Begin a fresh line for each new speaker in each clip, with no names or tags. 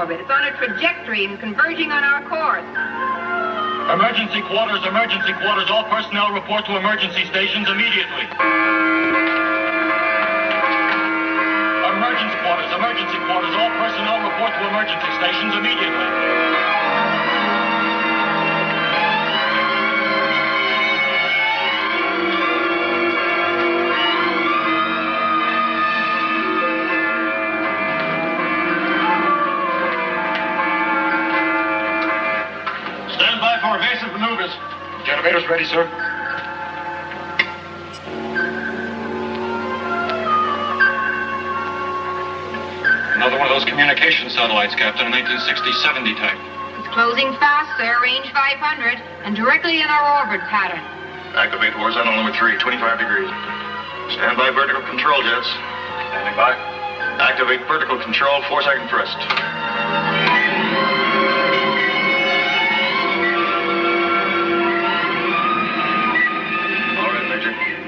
orbit. It's on a trajectory and converging on our course.
Emergency quarters, emergency quarters. All personnel report to emergency stations immediately. Emergency quarters, emergency quarters. All personnel report to emergency stations immediately.
For evasive maneuvers.
Generators ready, sir. Another one of those communication satellites, Captain, 1960-70 type.
It's closing fast, sir. Range 500 and directly in our orbit pattern.
Activate horizontal number 3, 25 degrees. Stand by vertical control jets. Standing by. Activate vertical control, 4-second thrust.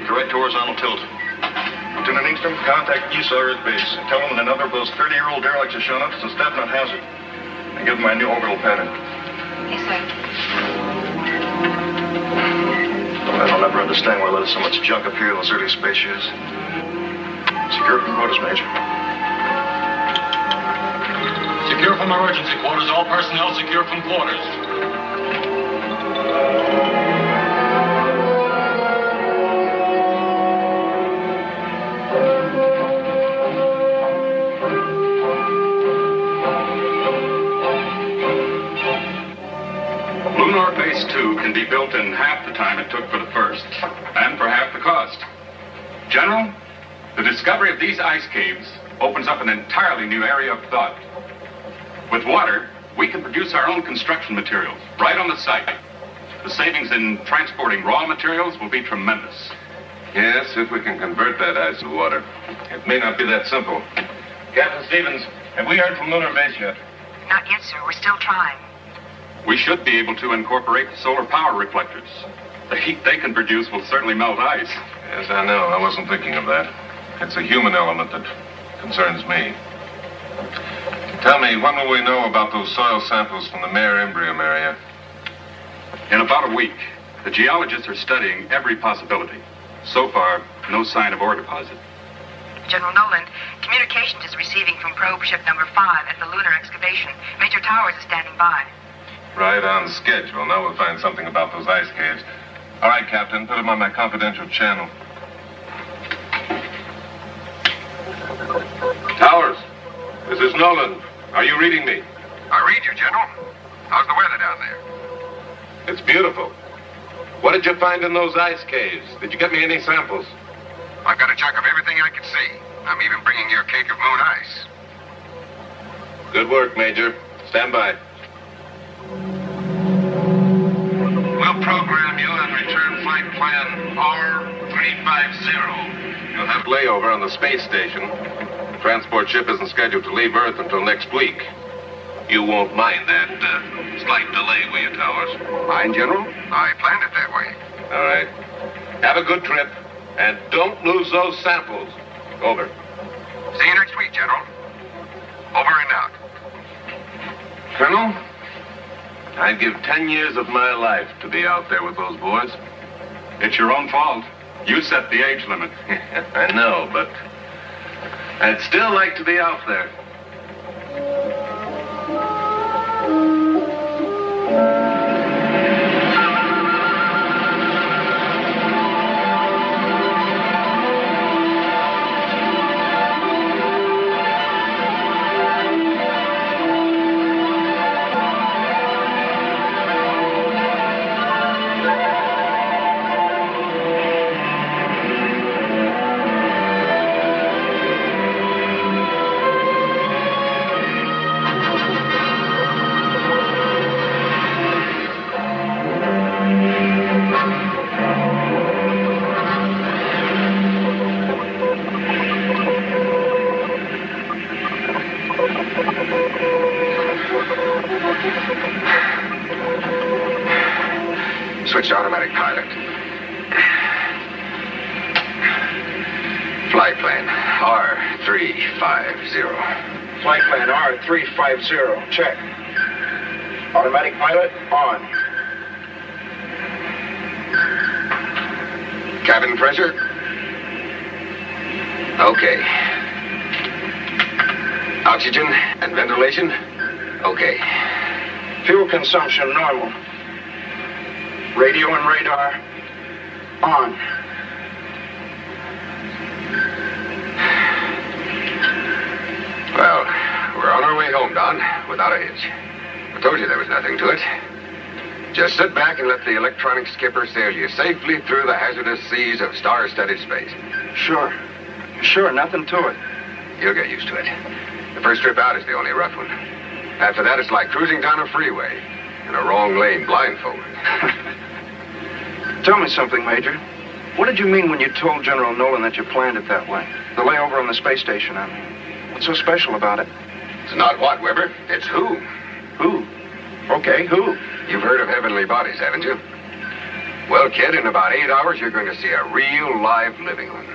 Correct horizontal tilt. Lieutenant Inkster, contact East base. Tell them that another of those 30-year-old derelicts has shown up. It's a step not hazard. And give them my new orbital pattern.
Yes, sir.
I'll never understand why there's so much junk up here in those early space years. Secure from quarters, Major. Secure from emergency quarters. All personnel secure from quarters. Lunar Base 2 can be built in half the time it took for the first, and for half the cost. General, the discovery of these ice caves opens up an entirely new area of thought. With water, we can produce our own construction materials right on the site. The savings in transporting raw materials will be tremendous.
Yes, if we can convert that ice to water. It may not be that simple. Captain Stevens, have we heard from Lunar Base yet?
Not yet, sir. We're still trying.
We should be able to incorporate solar power reflectors. The heat they can produce will certainly melt ice.
Yes, I know. I wasn't thinking of that. It's a human element that concerns me. Tell me, when will we know about those soil samples from the Mare Imbrium area?
In about a week. The geologists are studying every possibility. So far, no sign of ore deposit.
General Nolan, communications is receiving from probe ship number 5 at the lunar excavation. Major Towers is standing by.
Right on schedule. Now we'll find something about those ice caves. All right, Captain, put them on my confidential channel. Towers, this is Nolan. Are you reading me?
I read you, General. How's the weather down there?
It's beautiful. What did you find in those ice caves? Did you get me any samples?
I've got a chunk of everything I can see. I'm even bringing you a cake of moon ice.
Good work, Major. Stand by.
We'll program you on return flight plan R350.
You'll have layover on the space station. The transport ship isn't scheduled to leave Earth until next week. You won't mind that slight delay, will you, Towers?
Mind, General? I planned it that way.
All right. Have a good trip, and don't lose those samples. Over.
See you next week, General. Over and out.
Colonel, I'd give 10 years of my life to be out there with those boys.
It's your own fault. You set the age limit.
I know, but I'd still like to be out there.
Switch to automatic pilot. Flight plan R350.
Flight plan R350. Check. Automatic pilot on.
Cabin pressure? Okay. Oxygen and ventilation? Okay.
Fuel consumption normal. Radio and radar on.
Well, we're on our way home, Don, without a hitch. I told you there was nothing to it. Just sit back and let the electronic skipper sail you safely through the hazardous seas of star-studded space.
Sure. Sure, nothing to it.
You'll get used to it. The first trip out is the only rough one. After that, it's like cruising down a freeway in a wrong lane blindfolded.
Tell me something, Major. What did you mean when you told General Nolan that you planned it that way? The layover on the space station, I mean. What's so special about it?
It's not what, Weber. It's who.
Who? Okay, who?
You've heard of heavenly bodies, haven't you? Well, kid, in about 8 hours, you're going to see a real, live, living one.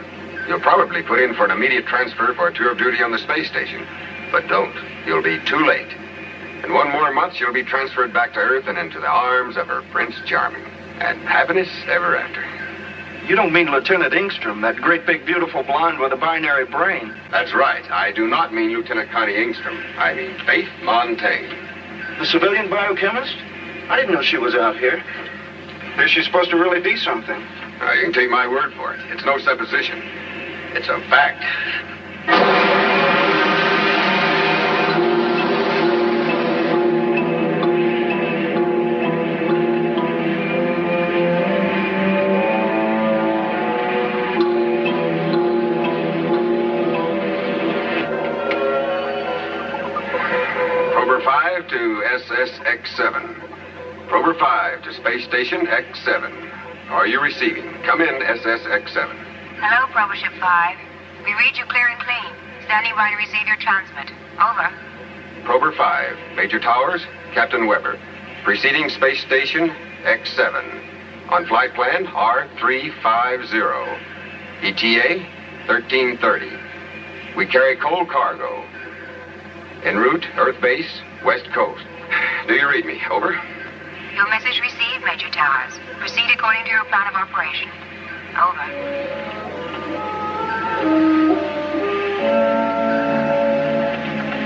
You'll probably put in for an immediate transfer for a tour of duty on the space station. But don't. You'll be too late. In 1 more month, you'll be transferred back to Earth and into the arms of her Prince Charming. And happiness ever after.
You don't mean Lieutenant Ingstrom, that great big beautiful blonde with a binary brain.
That's right. I do not mean Lieutenant Connie Ingstrom. I mean Faith Montaigne.
The civilian biochemist? I didn't know she was out here. Is she supposed to really be something?
Now, you can take my word for it. It's no supposition. It's a fact. Prober 5 to SSX-7. Prober 5 to Space Station X-7. Are you receiving? Come in, SSX-7.
Hello, Prober Ship 5. We read you clear and clean. Standing by to receive your transmit. Over.
Prober 5, Major Towers, Captain Weber. Preceding Space Station X-7. On flight plan R350. ETA 1330. We carry coal cargo. En route, Earth Base, West Coast. Do you read me? Over.
Your message received, Major Towers. Proceed according to your plan of operation. Over.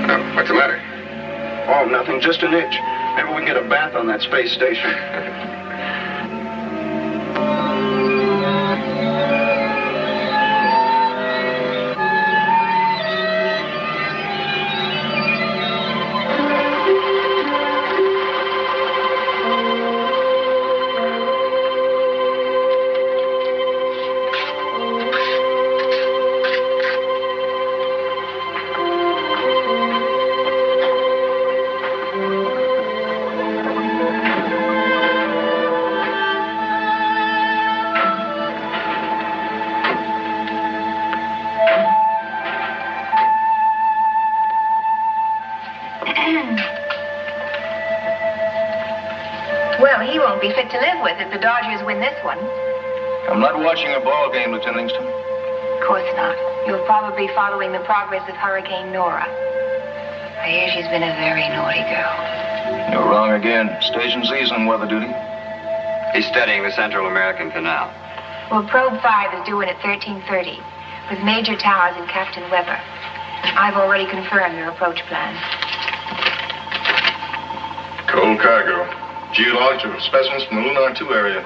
Oh, what's the matter?
Oh, nothing, just an itch. Maybe we can get a bath on that space station.
Well, he won't be fit to live with if the Dodgers win this one.
I'm not watching a ball game, Lieutenant Ingstrom.
Of course not. You'll probably be following the progress of Hurricane Nora. I hear she's been a very naughty girl.
You're wrong again. Station Z's on weather duty.
He's studying the Central American Canal.
Well, Probe 5 is due in at 1330 with Major Towers and Captain Weber. I've already confirmed their approach plan.
Coal cargo. Geological specimens from the Lunar 2 area.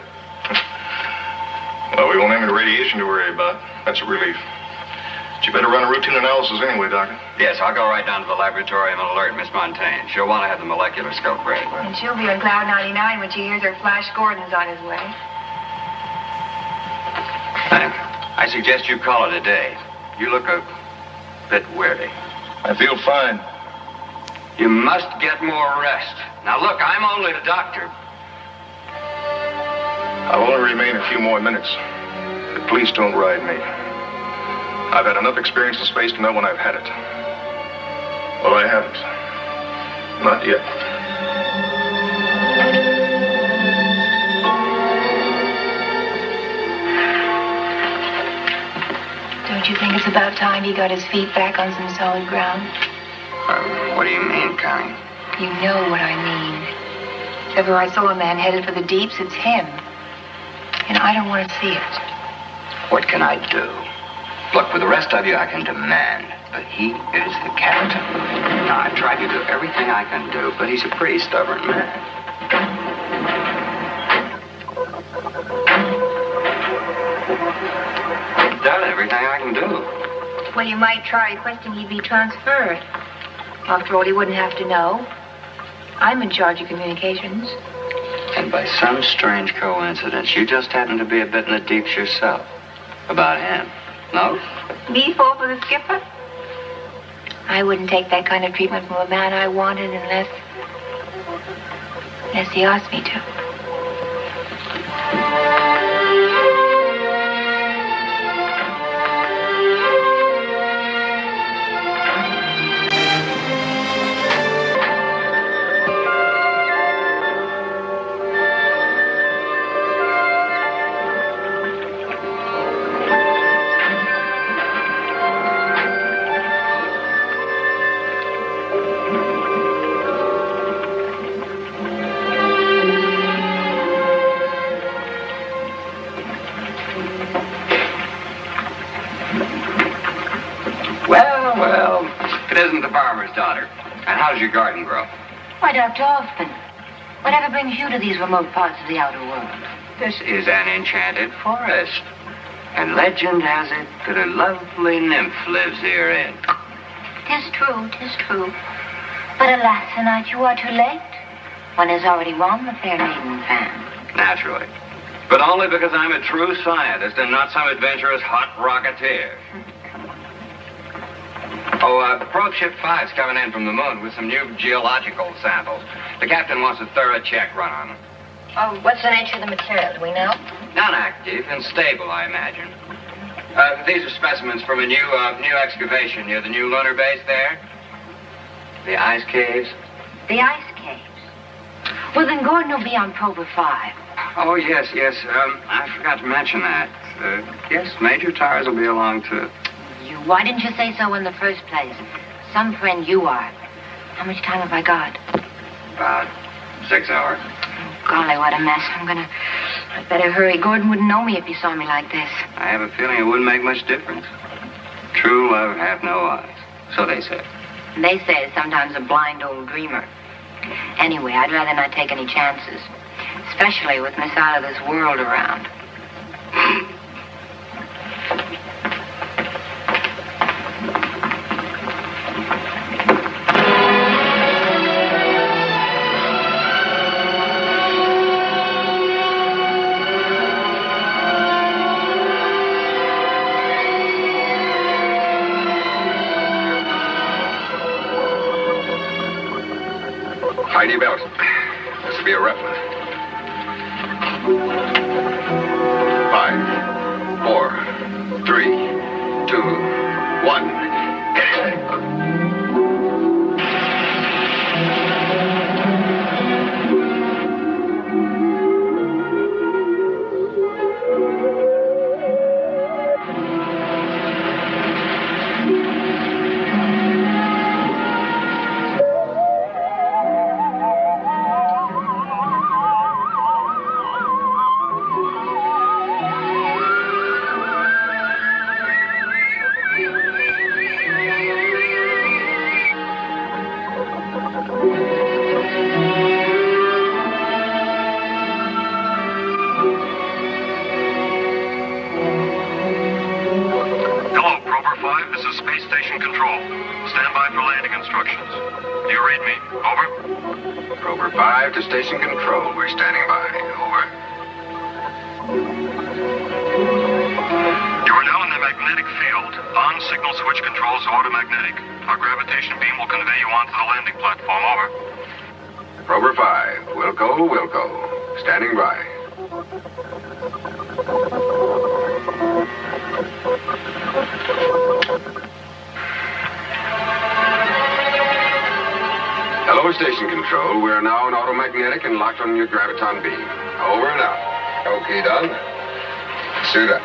Well, we won't have any radiation to worry about. That's a relief. But you better run a routine analysis anyway, Doctor.
Yes, I'll go right down to the laboratory and alert Miss Montaigne. She'll want to have the molecular scope ready.
And she'll be on cloud 99 when she hears her Flash Gordon's on his way.
I suggest you call it a day. You look a bit weary.
I feel fine.
You must get more rest. Now, look, I'm only the doctor.
I'll only remain a few more minutes. But please don't ride me. I've had enough experience in space to know when I've had it. Well, I haven't. Not yet.
Don't you think it's about time he got his feet back on some solid ground?
What do you mean, Connie?
You know what I mean. If ever I saw a man headed for the deeps, it's him. And I don't want to see it.
What can I do? Look, with the rest of you, I can demand. But he is the captain. Now, I've tried to do everything I can do, but he's a pretty stubborn man. I've done everything I can do.
Well, you might try requesting he be transferred. After all, he wouldn't have to know. I'm in charge of communications.
And by some strange coincidence, you just happen to be a bit in the deeps yourself. About him. No?
Me fall for the skipper? I wouldn't take that kind of treatment from a man I wanted unless he asked me to.
Well, it isn't the farmer's daughter. And how's your garden grow?
Why, Dr. Hoffman, whatever brings you to these remote parts of the outer world?
This is an enchanted forest. And legend has it that a lovely nymph lives herein.
'Tis true, 'tis true. But alas, tonight you are too late. One has already won the fair maiden fan.
Naturally. But only because I'm a true scientist and not some adventurous hot rocketeer. Oh, Probe Ship 5's coming in from the moon with some new geological samples. The captain wants a thorough check run on them.
Oh, what's the nature of the material? Do we know?
Non-active and stable, I imagine. These are specimens from a new excavation near the new lunar base there. The ice caves.
The ice caves. Well, then Gordon will be on Prober 5.
Oh, yes. I forgot to mention that. Yes, Major Tars will be along, too.
Why didn't you say so in the first place? Some friend you are. How much time have I got?
About 6 hours.
Oh, golly, what a mess. I'd better hurry. Gordon wouldn't know me if he saw me like this.
I have a feeling it wouldn't make much difference. True love hath no eyes. So they say.
They say it's sometimes a blind old dreamer. Anyway, I'd rather not take any chances. Especially with Miss out of this world around.
Tidy belt. This will be a rough one. 5, 4, 3, 2, 1. Get it. Station control, we're standing by. Over.
You are now in the magnetic field. On signal switch controls automagnetic. Our gravitation beam will convey you onto the landing platform. Over.
Rover 5, Wilco. Standing by. Hello, station control. We are now on automagnetic and locked on your graviton beam. Over and out. Okay, done. Suit up.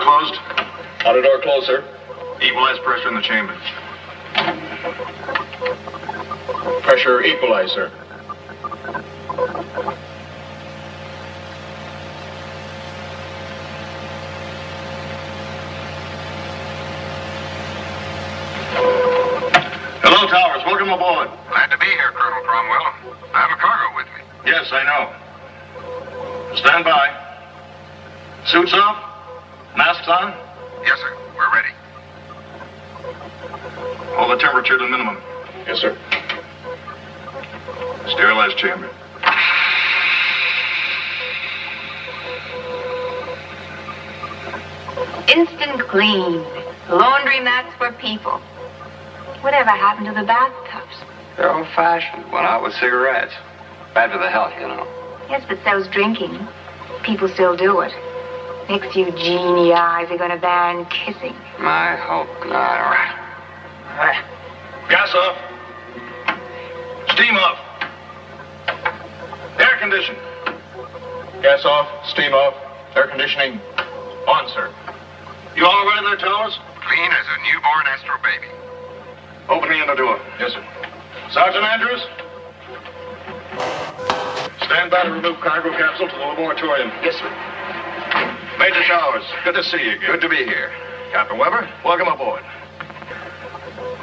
closed?
Outer door closed, sir.
Equalize pressure in the chamber.
Pressure equalized, sir.
Hello, Towers. Welcome aboard.
Glad to be here, Colonel Cromwell. I have a cargo with me.
Yes, I know. Stand by. Suits off? Masks on?
Yes, sir. We're ready.
Hold the temperature to the minimum.
Yes, sir.
Sterilized chamber.
Instant clean. Laundry mats for people. Whatever happened to the bathtubs?
They're old-fashioned. Went out with cigarettes. Bad for the health, you know.
Yes, but so's drinking. People still do it. Next you genie eyes are gonna ban kissing.
I hope not. All right.
Gas off. Steam off. Air condition.
Gas off, steam off, air conditioning on, sir.
You all ready there, Towers?
Clean as a newborn Astro baby.
Open the inner door.
Yes, sir.
Sergeant Andrews? Stand by to remove cargo capsule to the laboratorium.
Yes, sir.
Major Towers, good to see you again.
Good to be here.
Captain Weber, welcome aboard.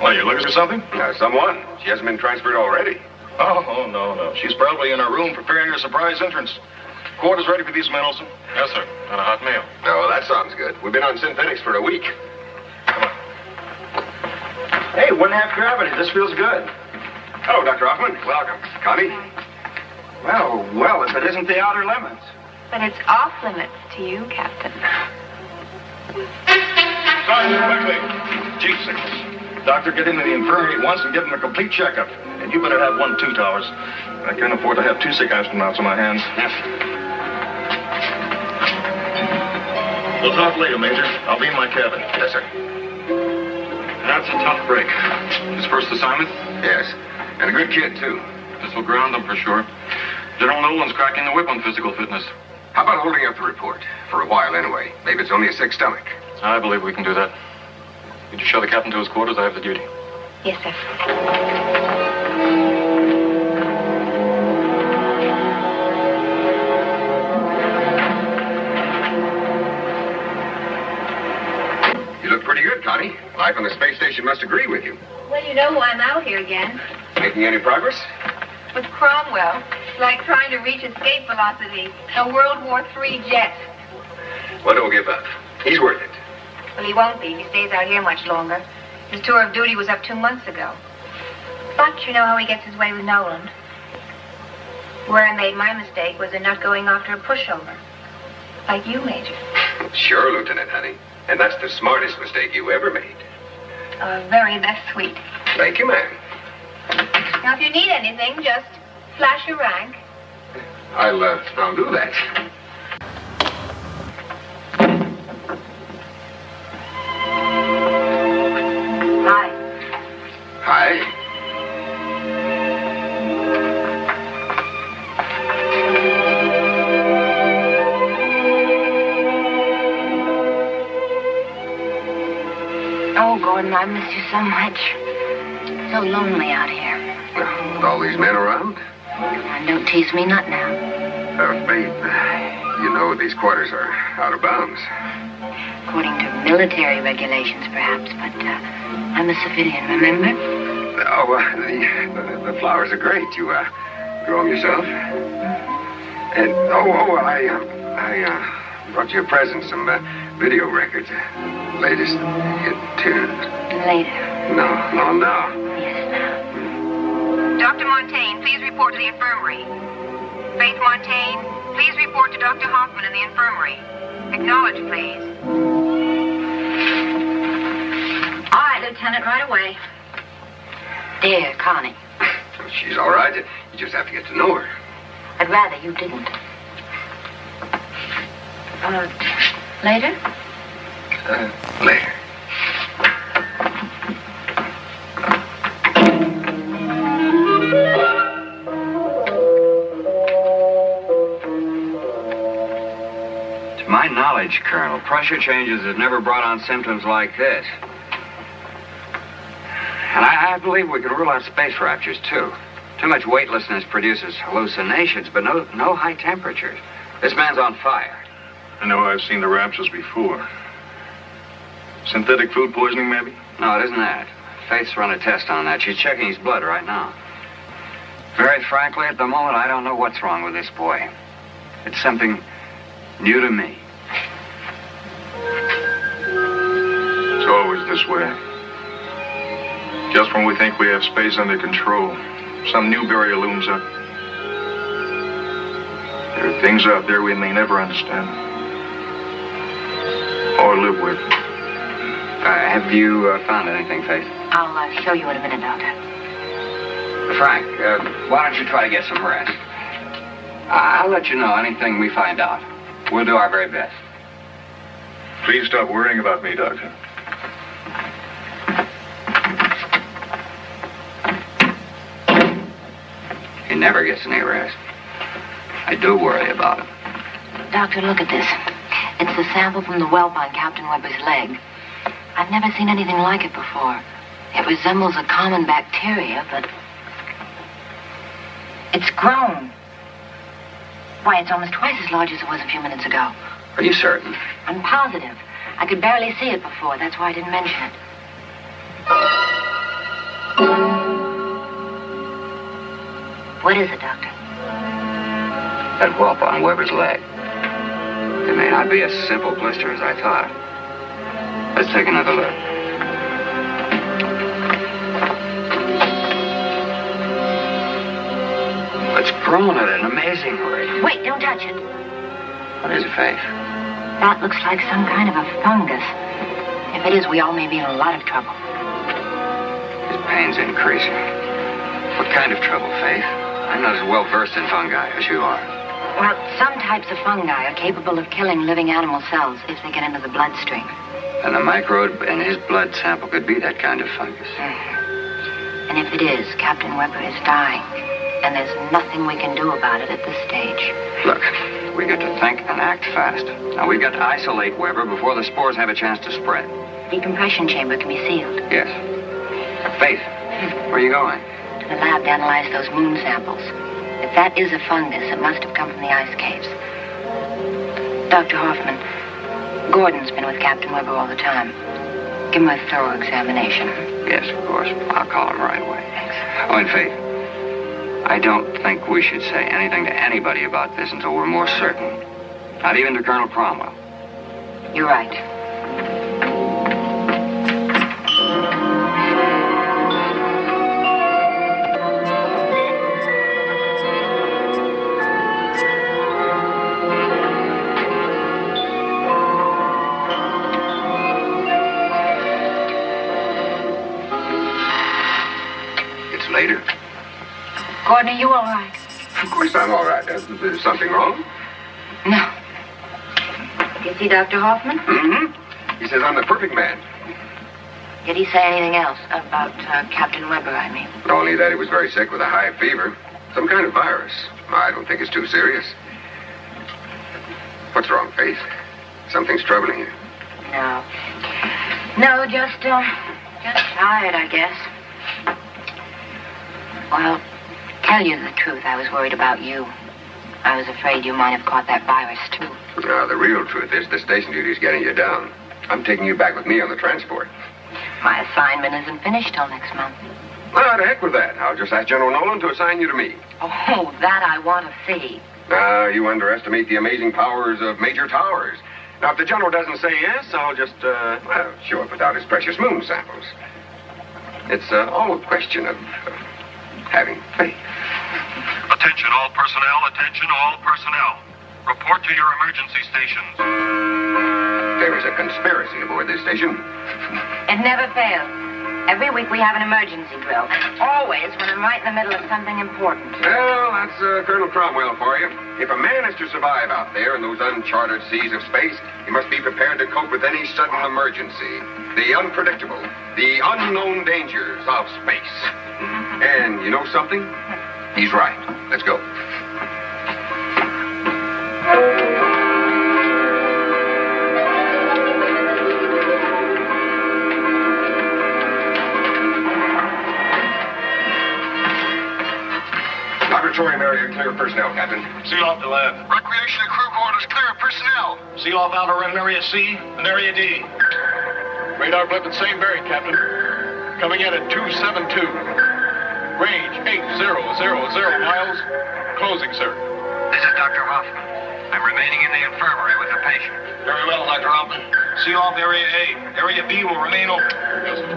Well, you looking for something?
Someone. She hasn't been transferred already.
Oh, no. She's probably in her room preparing her surprise entrance. Quarters ready for these, Mendelson?
Yes, sir. And a hot meal.
Oh, that sounds good. We've been on synthetics for a week.
Hey, 1/2 gravity. This feels good.
Oh, Dr. Hoffman, welcome. Connie?
Well, if it isn't the outer limits.
But it's off limits to you, Captain.
Sergeant, quickly. Chief signals. Doctor, get into the infirmary at once and give him a complete checkup. And you better have one, too, Towers. I can't afford to have 2 sick astronauts on my hands.
Yes.
We'll talk later, Major. I'll be in my cabin.
Yes, sir.
That's a tough break. His first assignment?
Yes. And a good kid, too.
This will ground him for sure. General Nolan's cracking the whip on physical fitness.
How about holding up the report? For a while, anyway. Maybe it's only a sick stomach.
I believe we can do that. Could you show the captain to his quarters? I have the duty.
Yes, sir.
You look pretty good, Connie. Life on the space station must agree with you.
Well, you know why I'm out here again.
Making any progress?
With Cromwell. It's like trying to reach escape velocity. A World War III jet.
Well, don't give up. He's worth it.
Well, he won't be if he stays out here much longer. His tour of duty was up 2 months ago. But you know how he gets his way with Nolan. Where I made my mistake was in not going after a pushover. Like you, Major.
Sure, Lieutenant, honey. And that's the smartest mistake you ever made.
That's sweet.
Thank you, ma'am.
Now, if you need anything, just flash your rank.
I'll do that.
Hi.
Hi.
Oh, Gordon, I miss you so much. So lonely out here.
With all these men around?
And don't tease me not now.
Babe, you know these quarters are out of bounds.
According to military regulations, perhaps, but I'm a civilian, remember?
Oh, the flowers are great. You grow them yourself? And, I brought you a present, some video records. Latest hit tunes.
Later.
No.
Yes, now.
Dr. Montaigne, please report to the infirmary. Faith Montaigne, please report to Dr. Hoffman in the infirmary. Acknowledge, please.
All right, Lieutenant, right away. Dear Connie.
She's all right. You just have to get to know her.
I'd rather you didn't. Later?
Later.
To my knowledge, Colonel, pressure changes have never brought on symptoms like this. And I believe we can rule out space raptures, too. Too much weightlessness produces hallucinations, but no high temperatures. This man's on fire.
I know I've seen the raptures before. Synthetic food poisoning, maybe?
No, it isn't that. Faith's run a test on that. She's checking his blood right now. Very frankly, at the moment, I don't know what's wrong with this boy. It's something new to me.
It's always this way. Just when we think we have space under control, some new barrier looms up. There are things out there we may never understand or live with.
Have you found anything, Faith?
I'll show you in a minute, Doctor.
Frank, why don't you try to get some rest? I'll let you know anything we find out. We'll do our very best.
Please stop worrying about me, Doctor.
He never gets any rest. I do worry about him.
Doctor, look at this. It's the sample from the whelp on Captain Weber's leg. I've never seen anything like it before. It resembles a common bacteria, but it's grown. Why, it's almost twice as large as it was a few minutes ago.
Are you certain?
I'm positive. I could barely see it before. That's why I didn't mention it. What is it, Doctor?
That whelp on Weber's leg. It may not be as simple blister as I thought. Let's take another look. It's grown at an amazing rate.
Wait, don't touch it.
What is it, Faith?
That looks like some kind of a fungus. If it is, we all may be in a lot of trouble.
His pain's increasing. What kind of trouble, Faith? I'm not as well versed in fungi as you are.
Well, some types of fungi are capable of killing living animal cells if they get into the bloodstream.
And the microbe in his blood sample could be that kind of fungus.
And if it is, Captain Weber is dying. And there's nothing we can do about it at this stage.
Look, we got to think and act fast. Now, we've got to isolate Weber before the spores have a chance to spread.
Decompression chamber can be sealed.
Yes. Faith, where are you going?
To the lab to analyze those moon samples. If that is a fungus, it must have come from the ice caves. Dr. Hoffman, Gordon's been with Captain Weber all the time. Give him a thorough examination.
Yes, of course. I'll call him right away.
Thanks.
Oh, and Faith, I don't think we should say anything to anybody about this until we're more certain. Not even to Colonel Cromwell.
You're right.
Later.
Gordon, are you all right?
Of course I'm all right. There's something wrong?
No. You see Dr. Hoffman?
Mm-hmm. He says I'm the perfect man.
Did he say anything else about Captain Weber, I mean?
Only that he was very sick with a high fever. Some kind of virus. I don't think it's too serious. What's wrong, Faith? Something's troubling you.
No, just tired, I guess. Well, tell you the truth, I was worried about you. I was afraid you might have caught that virus, too.
No, the real truth is the station duty's getting you down. I'm taking you back with me on the transport.
My assignment isn't finished till next month.
Well, to heck with that. I'll just ask General Nolan to assign you to me.
Oh, that I want to see.
You underestimate the amazing powers of Major Towers. Now, if the General doesn't say yes, I'll just, show up without his precious moon samples. It's all a question of having faith.
Attention all personnel, attention all personnel. Report to your emergency stations.
There is a conspiracy aboard this station.
It never fails. Every week we have an emergency drill. Always when I'm right in the middle of something important.
Well, that's Colonel Cromwell for you. If a man is to survive out there in those uncharted seas of space, he must be prepared to cope with any sudden emergency. The unpredictable, the unknown dangers of space. And you know something? He's right. Let's go. area, clear of personnel, Captain.
Seal off the lab.
Recreation and crew quarters clear of personnel.
Seal off outer rim area C and area D. Radar blip at same bearing, Captain. Coming in at 272. Range 8000 miles. Closing, sir.
This is Dr. Hoffman. I'm remaining in the infirmary with a patient.
Very well, Dr. Hoffman. Seal off area A. Area B will remain open. Yes, sir.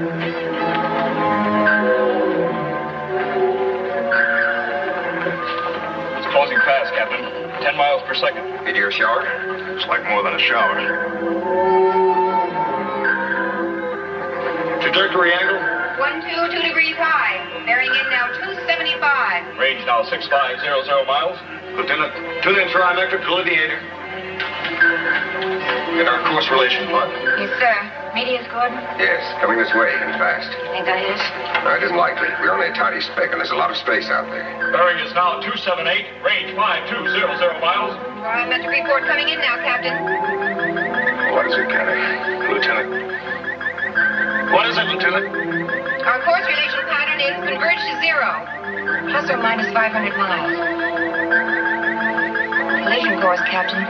It's closing fast, Captain. 10 miles per second.
Into your shower?
It's like more than a shower. Trajectory angle?
122 degrees high. Bearing in now 275.
Range now 6500 miles. Lieutenant, tune in trimetric delineator. Get our course relation plot.
Yes, sir. Medius, Gordon?
Yes, coming this way and fast.
Think that is?
No, it isn't likely. We're only a tiny speck, and there's a lot of space out there.
Bearing is now 278. Range 5200 miles.
Trimetric report coming in now, Captain.
What is it, Kenny? Lieutenant?
What is it, Lieutenant?
Our course relation pattern is converged to 0.
Plus or minus 500 miles. Collision course, Captain.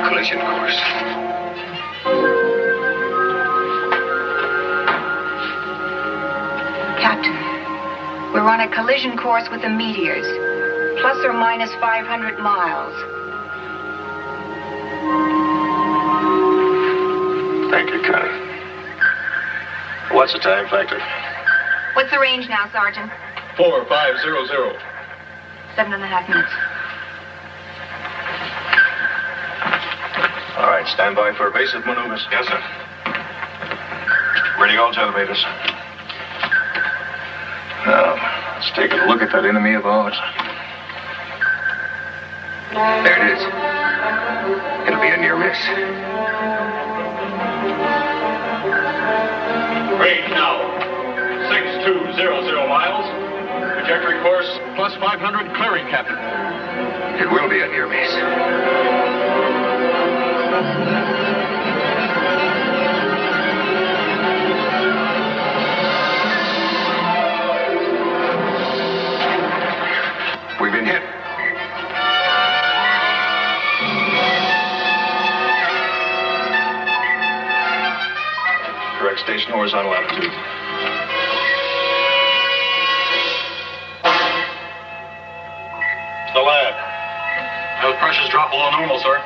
Collision course.
Captain, we're on a collision course with the meteors. Plus or minus 500 miles.
Thank you, Connie. What's the time factor?
What's the range now, Sergeant?
4500.
7.5 minutes.
All right, stand by for evasive maneuvers.
Yes, sir.
Ready all elevators. Now, let's take a look at that enemy of ours.
There it is. It'll be a near miss.
Range now 6200 miles. Trajectory course plus 500 clearing, Captain.
It will be a near miss. We've been hit.
Correct station horizontal attitude.
The lab. Those pressures drop below normal, sir.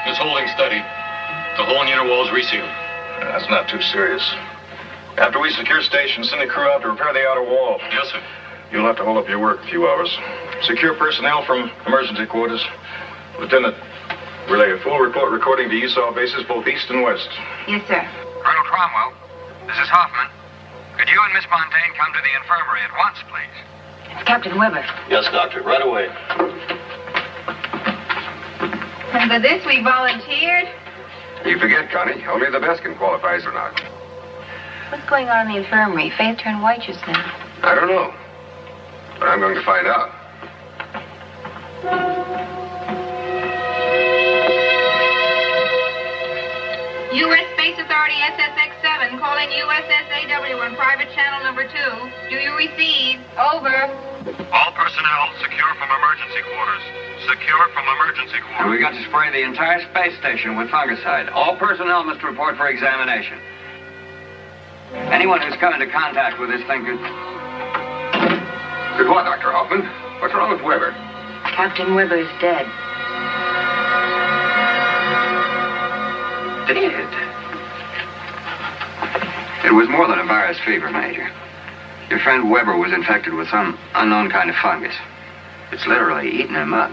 It's holding steady. The whole inner wall is resealed.
That's not too serious. After we secure station, send a crew out to repair the outer wall.
Yes, sir.
You'll have to hold up your work a few hours. Secure personnel from emergency quarters. Lieutenant, relay a full report recording to Esau bases both east and west.
Yes, sir.
Colonel Cromwell, this is Hoffman. Could you and Miss Fontaine come to the infirmary at once, please?
It's Captain Weber.
Yes, Doctor. Right away.
And for this we volunteered.
You forget, Connie. Only the best can qualify as or not.
What's going on in the infirmary? Faith turned white just now.
I don't know. But I'm going to find out.
U.S. Space Authority SSX-7 calling USSAW on private channel number 2. Do you receive? Over.
All personnel secure from emergency quarters. Secure from emergency quarters.
And we got to spray the entire space station with fungicide. All personnel must report for examination. Anyone who's come into contact with this thing could...
Good what, Dr. Hoffman? What's wrong with Weber?
Captain Weber is dead.
Dead. It was more than a virus fever, Major. Your friend Weber was infected with some unknown kind of fungus. It's literally eaten him up.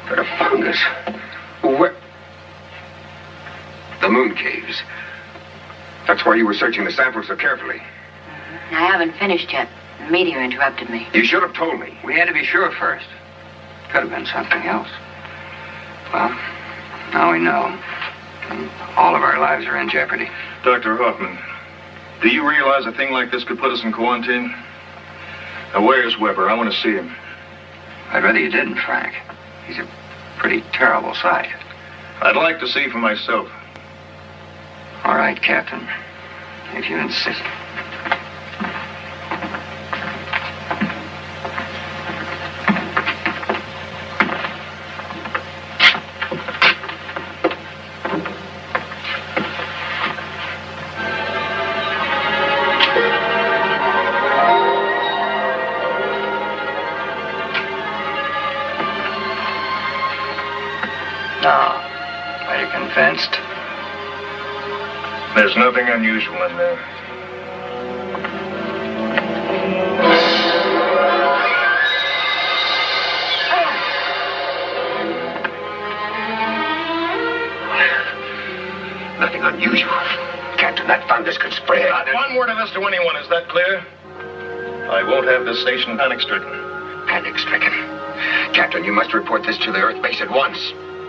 But a fungus? Where? The moon caves. That's why you were searching the sample so carefully.
I haven't finished yet. The meteor interrupted me.
You should have told me.
We had to be sure first. Could have been something else. Well, now we know. And all of our lives are in jeopardy.
Dr. Hoffman, do you realize a thing like this could put us in quarantine? Now, where's Weber? I want to see him.
I'd rather you didn't, Frank. He's a pretty terrible sight.
I'd like to see for myself.
All right, Captain. If you insist. convinced?
There's nothing unusual in there.
Nothing unusual. Captain, that fungus could spread.
Not one word of this to anyone, is that clear? I won't have this station panic-stricken.
Panic-stricken? Captain, you must report this to the Earth base at once.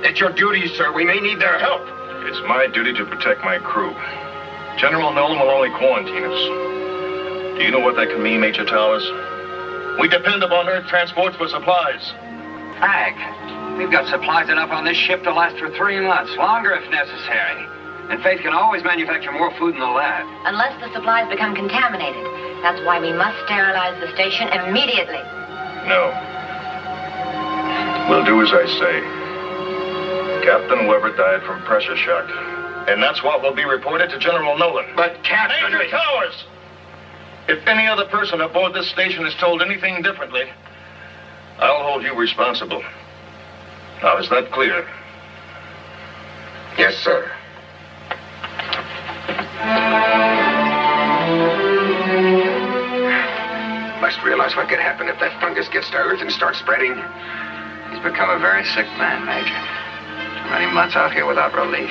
It's your duty, sir. We may need their help.
It's my duty to protect my crew. General Nolan will only quarantine us. Do you know what that can mean, Major Towers? We depend upon Earth transports for supplies.
Frank, we've got supplies enough on this ship to last for 3 months, longer if necessary. And Faith can always manufacture more food in the lab.
Unless the supplies become contaminated. That's why we must sterilize the station immediately.
No. We'll do as I say. Captain Weber died from pressure shock. And that's what will be reported to General Nolan.
But, Captain...
Major Towers! If any other person aboard this station is told anything differently, I'll hold you responsible. Now, is that clear?
Yes, sir. Must realize what could happen if that fungus gets to Earth and starts spreading.
He's become a very sick man, Major. Too many months out here without relief.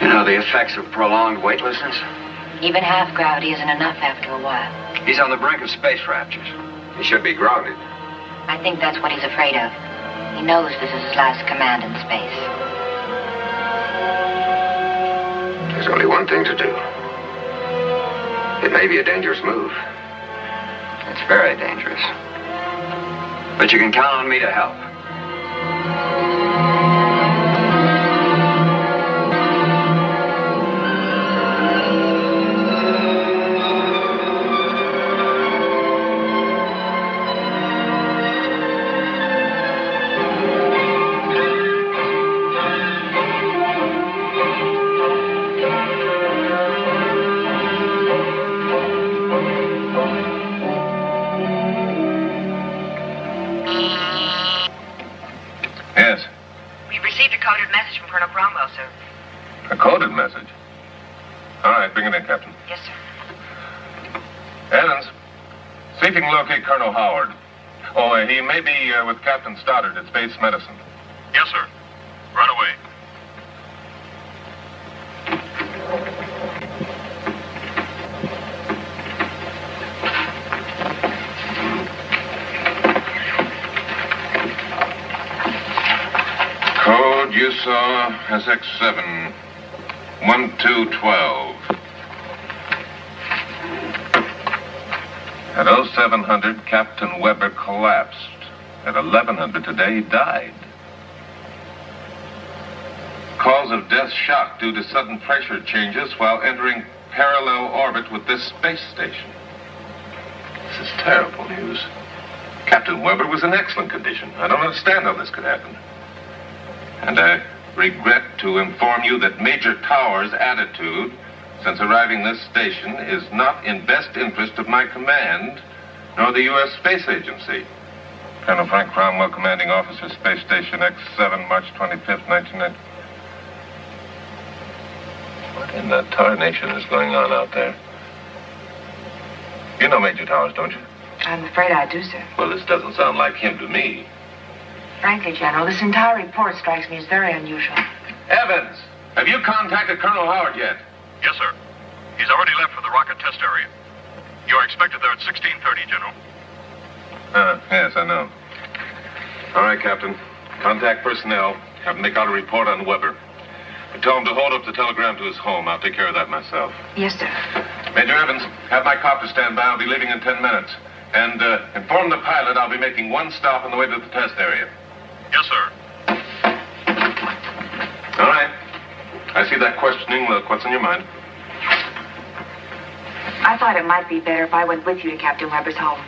You know the effects of prolonged weightlessness?
Even half gravity isn't enough after a while.
He's on the brink of space raptures.
He should be grounded.
I think that's what he's afraid of. He knows this is his last command in space.
There's only one thing to do. It may be a dangerous move.
It's very dangerous. But you can count on me to help.
Yes.
We've received a coded message from Colonel Cromwell, sir.
A coded message? All right, bring it in, Captain.
Yes, sir.
Evans, see if you can locate Colonel Howard. Oh, he may be with Captain Stoddard at Space Medicine.
Yes, sir. Right away.
Code you saw SX7 1212. At 0700, Captain Weber collapsed. At 1100 today, he died. Cause of death shock due to sudden pressure changes while entering parallel orbit with this space station. This is terrible news. Captain Weber was in excellent condition. I don't understand how this could happen. And I regret to inform you that Major Towers' attitude since arriving this station is not in best interest of my command, nor the U.S. Space Agency. Colonel Frank Cromwell, Commanding Officer, Space Station X7, March 25th, 1990. What in the tarnation is going on out there? You know Major Towers, don't you?
I'm afraid I do, sir.
Well, this doesn't sound like him to me.
Frankly, General, this entire report strikes me as very unusual.
Evans, have you contacted Colonel Howard yet?
Yes, sir. He's already left for the rocket test area. You are expected there at 16:30, General.
Yes, I know. All right, Captain. Contact personnel. Have them make out a report on Weber. But tell him to hold up the telegram to his home. I'll take care of that myself.
Yes, sir.
Major Evans, have my copter stand by. I'll be leaving in 10 minutes. And inform the pilot I'll be making one stop on the way to the test area.
Yes, sir.
All right. I see that questioning look. What's on your mind?
I thought it might be better if I went with you to Captain Weber's home.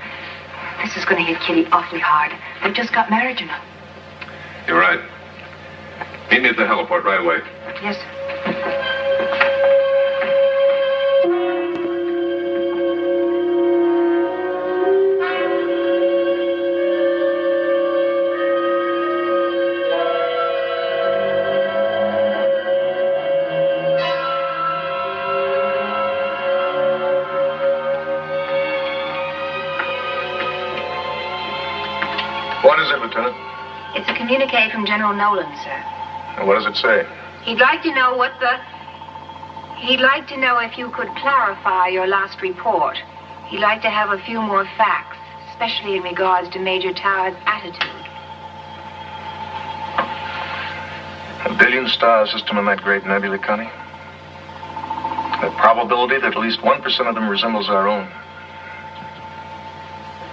This is going to hit Kitty awfully hard. They just got married, you know.
You're right. Meet me at the heliport right away.
Yes, sir.
What is it, Lieutenant?
It's a communique from General Nolan, sir.
And what does it say?
He'd like to know if you could clarify your last report. He'd like to have a few more facts, especially in regards to Major Tower's attitude.
A billion-star system in that great nebula, Connie. The probability that at least 1% of them resembles our own.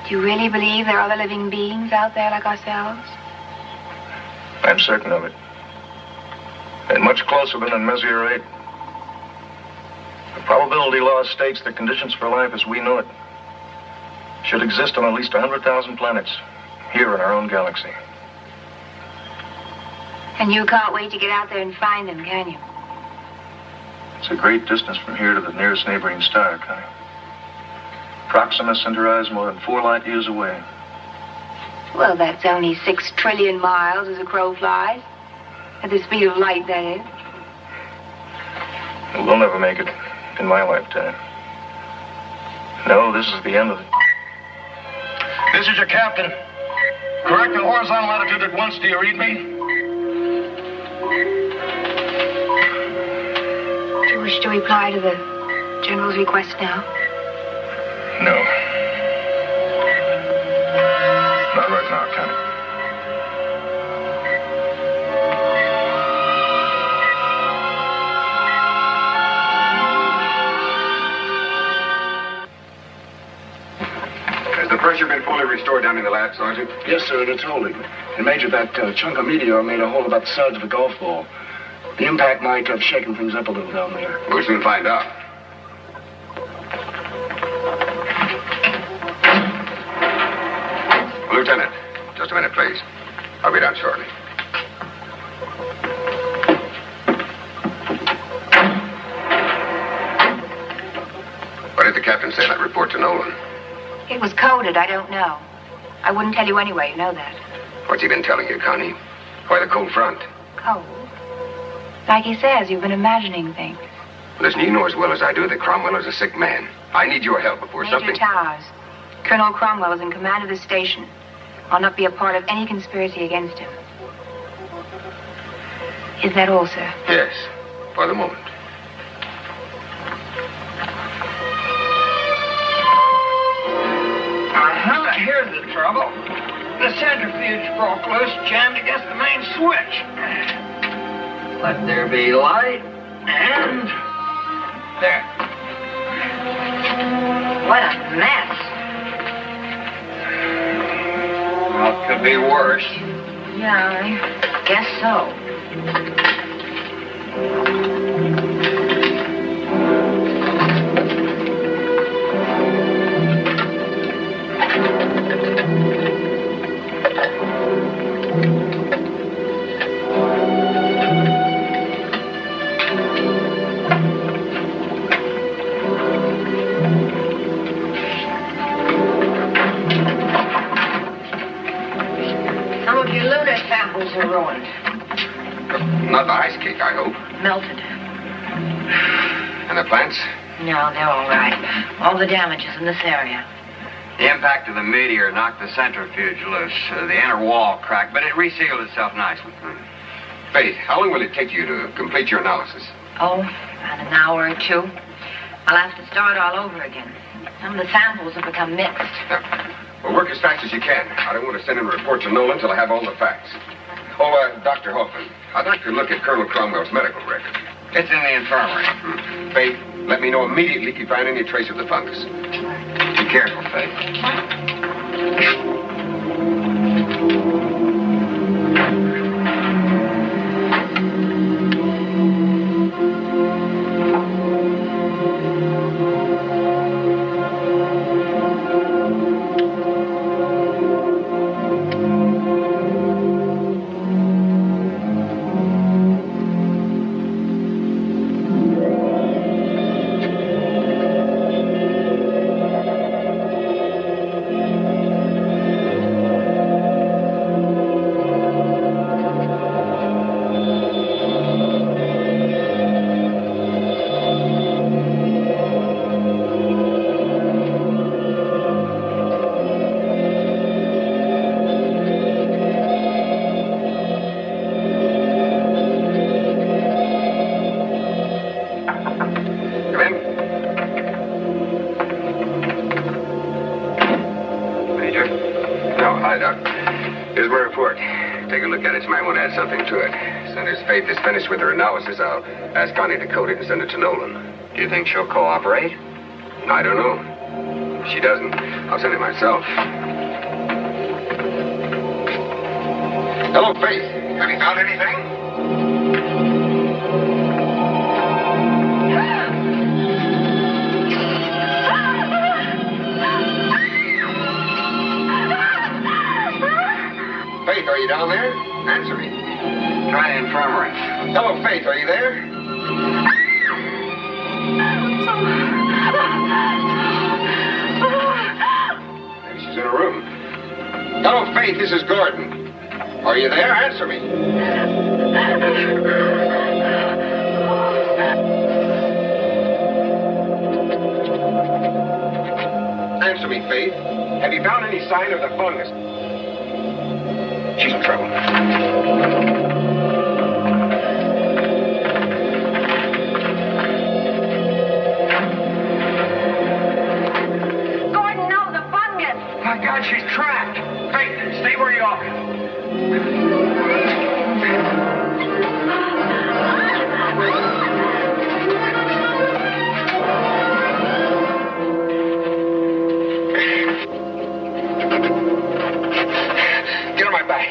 Do you really believe there are other living beings out there like ourselves?
I'm certain of it. And much closer than in Messier 8. The probability law states that conditions for life as we know it should exist on at least 100,000 planets here in our own galaxy.
And you can't wait to get out there and find them, can you?
It's a great distance from here to the nearest neighboring star, Connie. Proxima Centauri is more than 4 light years away.
Well, that's only 6 trillion miles as a crow flies. At the speed of light, that is.
We'll never make it in my lifetime. No, this is the end of it.
This is your captain. Correct the horizontal latitude at once. Do you read me?
Do you wish to reply to the General's request now?
No. Not right now, Connie.
Has the pressure been fully restored down in the lab, Sergeant?
Yes, sir, and it's holding. And Major, that chunk of meteor made a hole about the size of a golf ball. The impact might have shaken things up a little down there.
We'll soon find out. Lieutenant, just a minute, please. I'll be down shortly. What did the captain say in that report to Nolan?
It was coded. I don't know. I wouldn't tell you anyway. You know that.
What's he been telling you, Connie? Why the cold front?
Cold? Like he says, you've been imagining things.
Listen, you know as well as I do that Cromwell is a sick man. I need your help before
Major
something...
Towers. Colonel Cromwell is in command of the station. I'll not be a part of any conspiracy against him. Is that all, sir?
Yes, for the moment.
Here's the trouble. The centrifuge broke loose, jammed against the main switch. Let there be light, and there.
What a mess.
Well, it could be worse.
Yeah, I guess so. Are ruined.
Not the ice cake, I hope.
Melted.
And the plants?
No, they're all right. All the damages in this area.
The impact of the meteor knocked the centrifuge loose. The inner wall cracked, but it resealed itself nicely.
Faith, how long will it take you to complete your analysis?
Oh, about an hour or two. I'll have to start all over again. Some of the samples have become mixed.
Well, work as fast as you can. I don't want to send in a report to Nolan until I have all the facts. Oh, Dr. Hoffman, I'd like to look at Colonel Cromwell's medical record.
It's in the infirmary.
Faith, let me know immediately if you find any trace of the fungus.
Be careful, Faith.
finance man would add something to it. As soon as Faith is finished with her analysis, I'll ask Connie to code it and send it to Nolan.
Do you think she'll cooperate?
I don't know. If she doesn't, I'll send it myself. Hello, Faith. Have you found anything? Faith, are you down there? Answer me.
Try the infirmary.
Hello, Faith, are you there? Maybe she's in her room. Hello, Faith, this is Gordon. Are you there? Answer me. Answer me, Faith. Have you found any sign of the fungus? She's in trouble.
Gordon, no, the fungus.
My God, she's trapped. Faith, stay where you are.
Get on my back.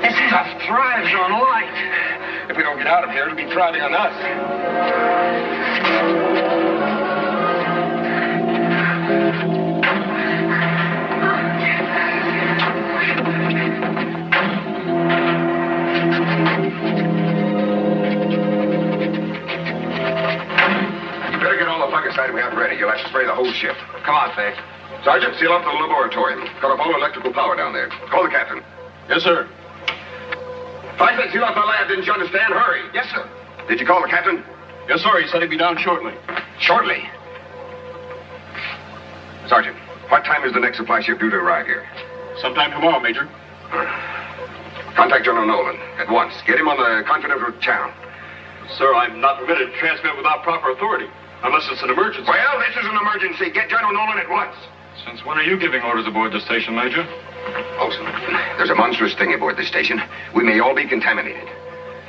This stuff thrives on light.
If we don't get out of here, it'll be thriving on us. You better get all the fungicide we have ready. You'll have to spray the whole ship.
Come on, Faith.
Sergeant, seal up the laboratory. Cut off all electrical power down there. Call the captain.
Yes, sir.
I said seal up the lab, didn't you understand? Hurry.
Yes, sir.
Did you call the captain?
Yes, sir. He said he'd be down shortly.
Shortly. Sergeant, what time is the next supply ship due to arrive here?
Sometime tomorrow, Major.
Contact General Nolan at once. Get him on the confidential channel.
Sir, I'm not permitted to transmit without proper authority, unless it's an emergency.
Well, this is an emergency. Get General Nolan at once.
Since when are you giving orders aboard the station, Major?
Olson, there's a monstrous thing aboard this station. We may all be contaminated.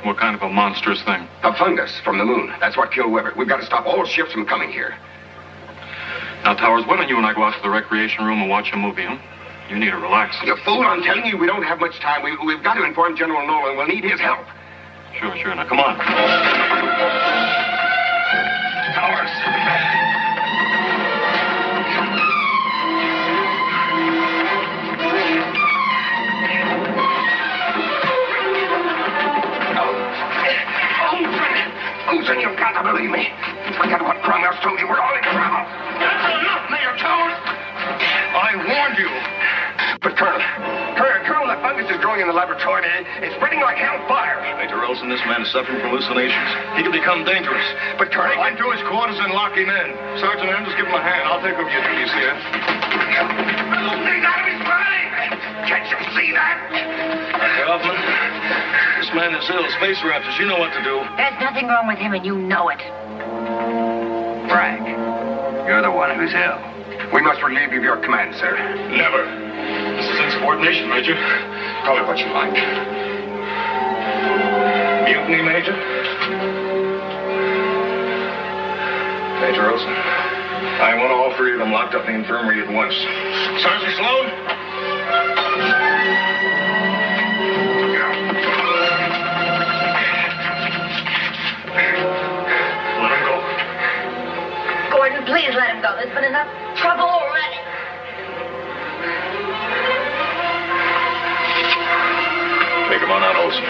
What kind of a monstrous thing?
A fungus from the moon. That's what killed Weber. We've got to stop all ships from coming here.
Now, Towers, why don't you and I go out to the recreation room and watch a movie, huh? You need to relax.
You fool, I'm telling you, we don't have much time. We've got to inform General Nolan. We'll need his help.
Sure. Now, come on.
Towers. Olson, you've got to believe me. Forget what Cromwell's told you. We're all in trouble.
That's enough, Major Towers. I warned you.
But, Colonel, the fungus is growing in the laboratory. It's spreading like hellfire.
Major Olson, this man is suffering from hallucinations. He could become dangerous.
But, Colonel,
Take him to his quarters and lock him in. Sergeant Andrews, give him a hand. I'll take over your duties here.
He's out of his mind. Can't you see that?
Dr. Hoffman, this man is ill. Space Raptors, you know what to do.
There's nothing wrong with him, and you know it.
Frank, you're the one who's ill.
We must relieve you of your command, sir.
Never. This is insubordination, Major. Call it what you like.
Mutiny, Major? Major Olson, I want all three of them locked up in the infirmary at once. Sergeant Sloan?
Let him go.
Gordon, please let him go. There's been enough trouble already.
Take him on out, Olson.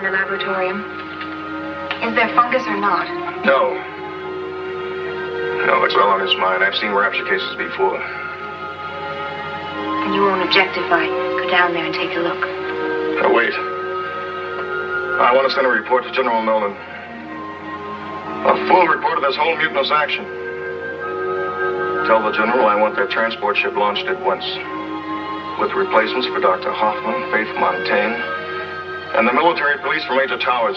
there in the laboratorium. Is there fungus or not?
No. No, it's well on his mind. I've seen rapture cases before.
And you won't object if I go down there and take a look.
Now, wait. I want to send a report to General Nolan. A full report of this whole mutinous action. Tell the General I want that transport ship launched at once. With replacements for Dr. Hoffman, Faith Montaigne, and the military police for Major Towers.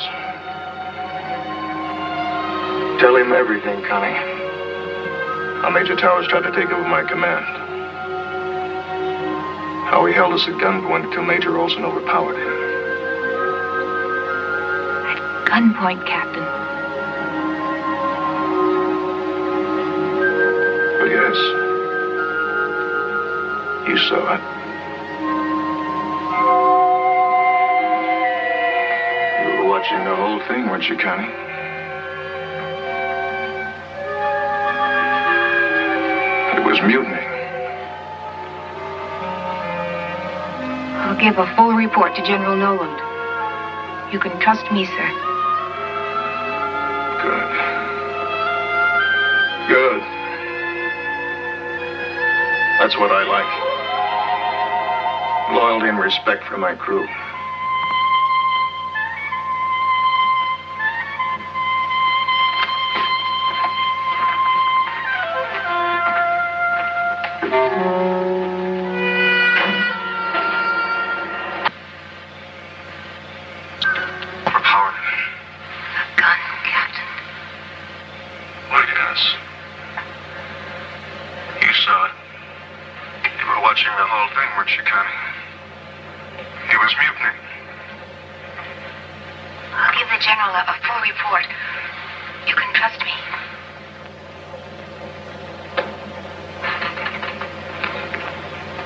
Tell him everything, Connie. How Major Towers tried to take over my command. How he held us at gunpoint until Major Olson overpowered him.
Gunpoint, Captain.
Oh, yes. You saw it. You were watching the whole thing, weren't you, Connie? It was mutiny.
I'll give a full report to General Noland. You can trust me, sir.
Good. Good. That's what I like. Loyalty and respect for my crew.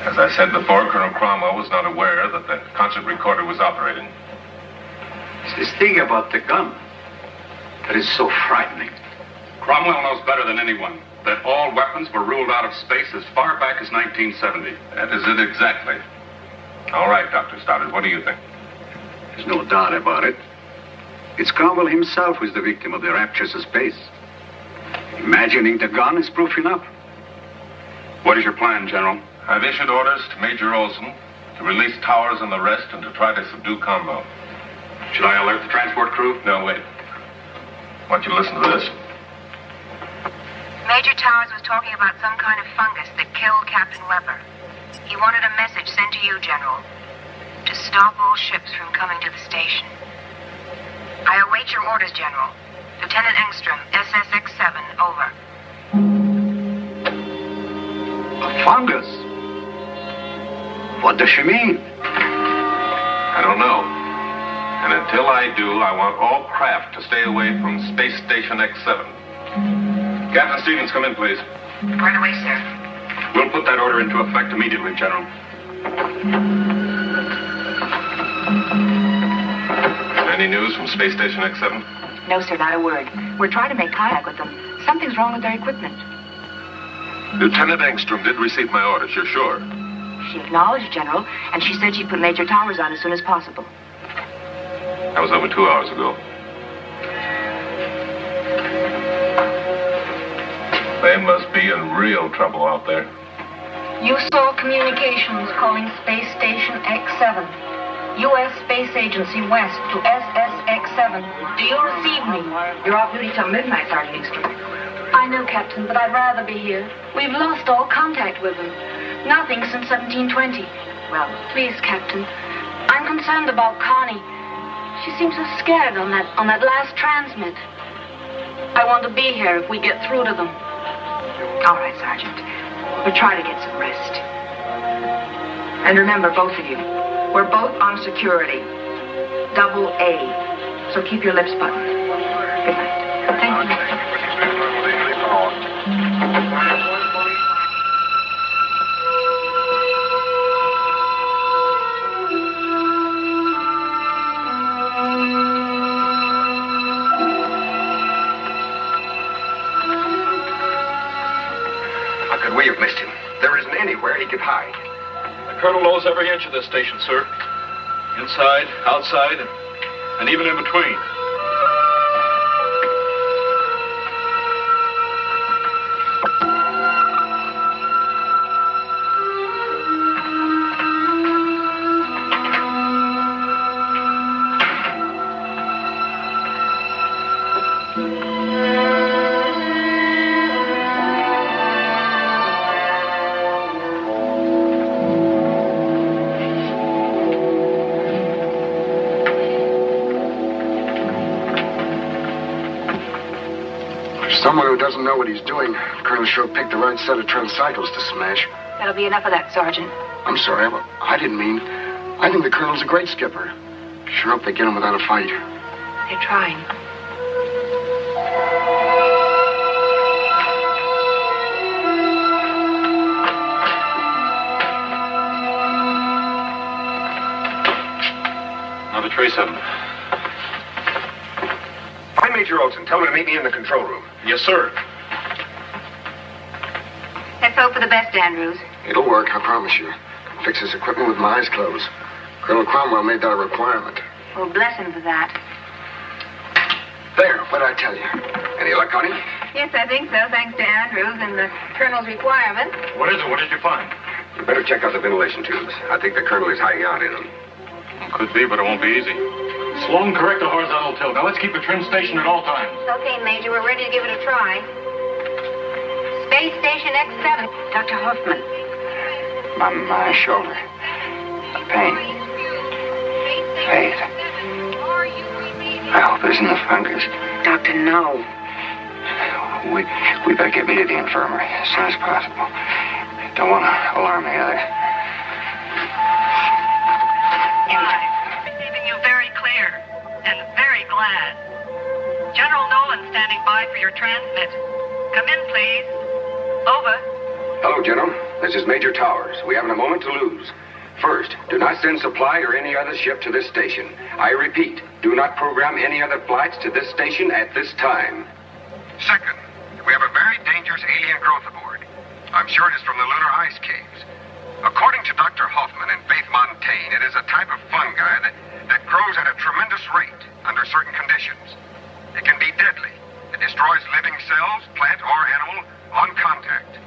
As I said before, Colonel Cromwell was not aware that the concert recorder was operating.
It's this thing about the gun that is so frightening.
Cromwell knows better than anyone that all weapons were ruled out of space as far back as 1970. That is it exactly. All right, Dr. Stoddard, what do you think?
There's no doubt about it. It's Cromwell himself who's the victim of the raptures of space. Imagining the gun is proof enough.
What is your plan, General? I've issued orders to Major Olson to release Towers and the rest and to try to subdue Combo. Should I alert the transport crew? No, wait. I want you to listen to this.
Major Towers was talking about some kind of fungus that killed Captain Weber. He wanted a message sent to you, General, to stop all ships from coming to the station. I await your orders, General. Lieutenant Engstrom, SSX-7, over.
A fungus? What does she mean?
I don't know. And until I do, I want all craft to stay away from Space Station X7. Captain Stevens, come in, please.
Right away, sir.
We'll put that order into effect immediately, General. Any news from Space Station X7?
No, sir, not a word. We're trying to make contact with them. Something's wrong with their equipment.
Lieutenant Engstrom did receive my orders, you're sure?
She acknowledged, General, and she said she'd put Major Towers on as soon as possible.
That was over 2 hours ago. They must be in real trouble out there.
You saw communications calling Space Station X7. U.S. Space Agency West to SSX-7. Do you receive me?
You're off duty till midnight, Sergeant Engstrom.
I know, Captain, but I'd rather be here. We've lost all contact with them. Nothing since 1720.
Well,
please, Captain. I'm concerned about Connie. She seems so scared on that last transmit. I want to be here if we get through to them.
All right, Sergeant. We'll try to get some rest. And remember, both of you, we're both on security. Double A. So keep your lips buttoned. Good night.
Thank you.
How could we have missed him? There isn't anywhere he could hide.
The Colonel knows every inch of this station, sir. Inside, outside, and and even in between.
Someone who doesn't know what he's doing. Colonel sure picked the right set of tricycles to smash.
That'll be enough of that, Sergeant.
I'm sorry, I didn't mean. I think the Colonel's a great skipper. Sure hope they get him without a fight.
They're trying.
Another trace of him.
Find Major Olson. Tell him to meet me in the control room.
Yes, sir.
Let's hope for the best, Andrews.
It'll work, I promise you. Fix his equipment with my eyes closed. Colonel Cromwell made that a requirement.
Well, bless him for that.
There, what'd I tell you? Any luck on him?
Yes, I think so, thanks to Andrews and the Colonel's requirement.
What is it? What did you find?
You better check out the ventilation tubes. I think the Colonel is hiding out in them.
Could be, but it won't be easy. Slow and correct the horizontal tilt. Now let's keep the trim station at all times.
Okay, Major, we're ready to give it a try. Space Station X7.
Dr. Hoffman. My shoulder. Pain. Faith. I hope it isn't the fungus.
Doctor, no.
We better get me to the infirmary as soon as possible. Don't want to alarm the others.
Receiving you very clear and very glad. General Nolan standing by for your transmit. Come in, please. Over.
Hello, General. This is Major Towers. We haven't a moment to lose. First, do not send supply or any other ship to this station. I repeat, do not program any other flights to this station at this time. Second, we have a very dangerous alien growth aboard. I'm sure it is from the lunar ice caves. According to Dr. Hoffman and Faith Montaigne, it is a type of fungi that grows at a tremendous rate under certain conditions. It can be deadly. It destroys living cells, plant or animal, on contact.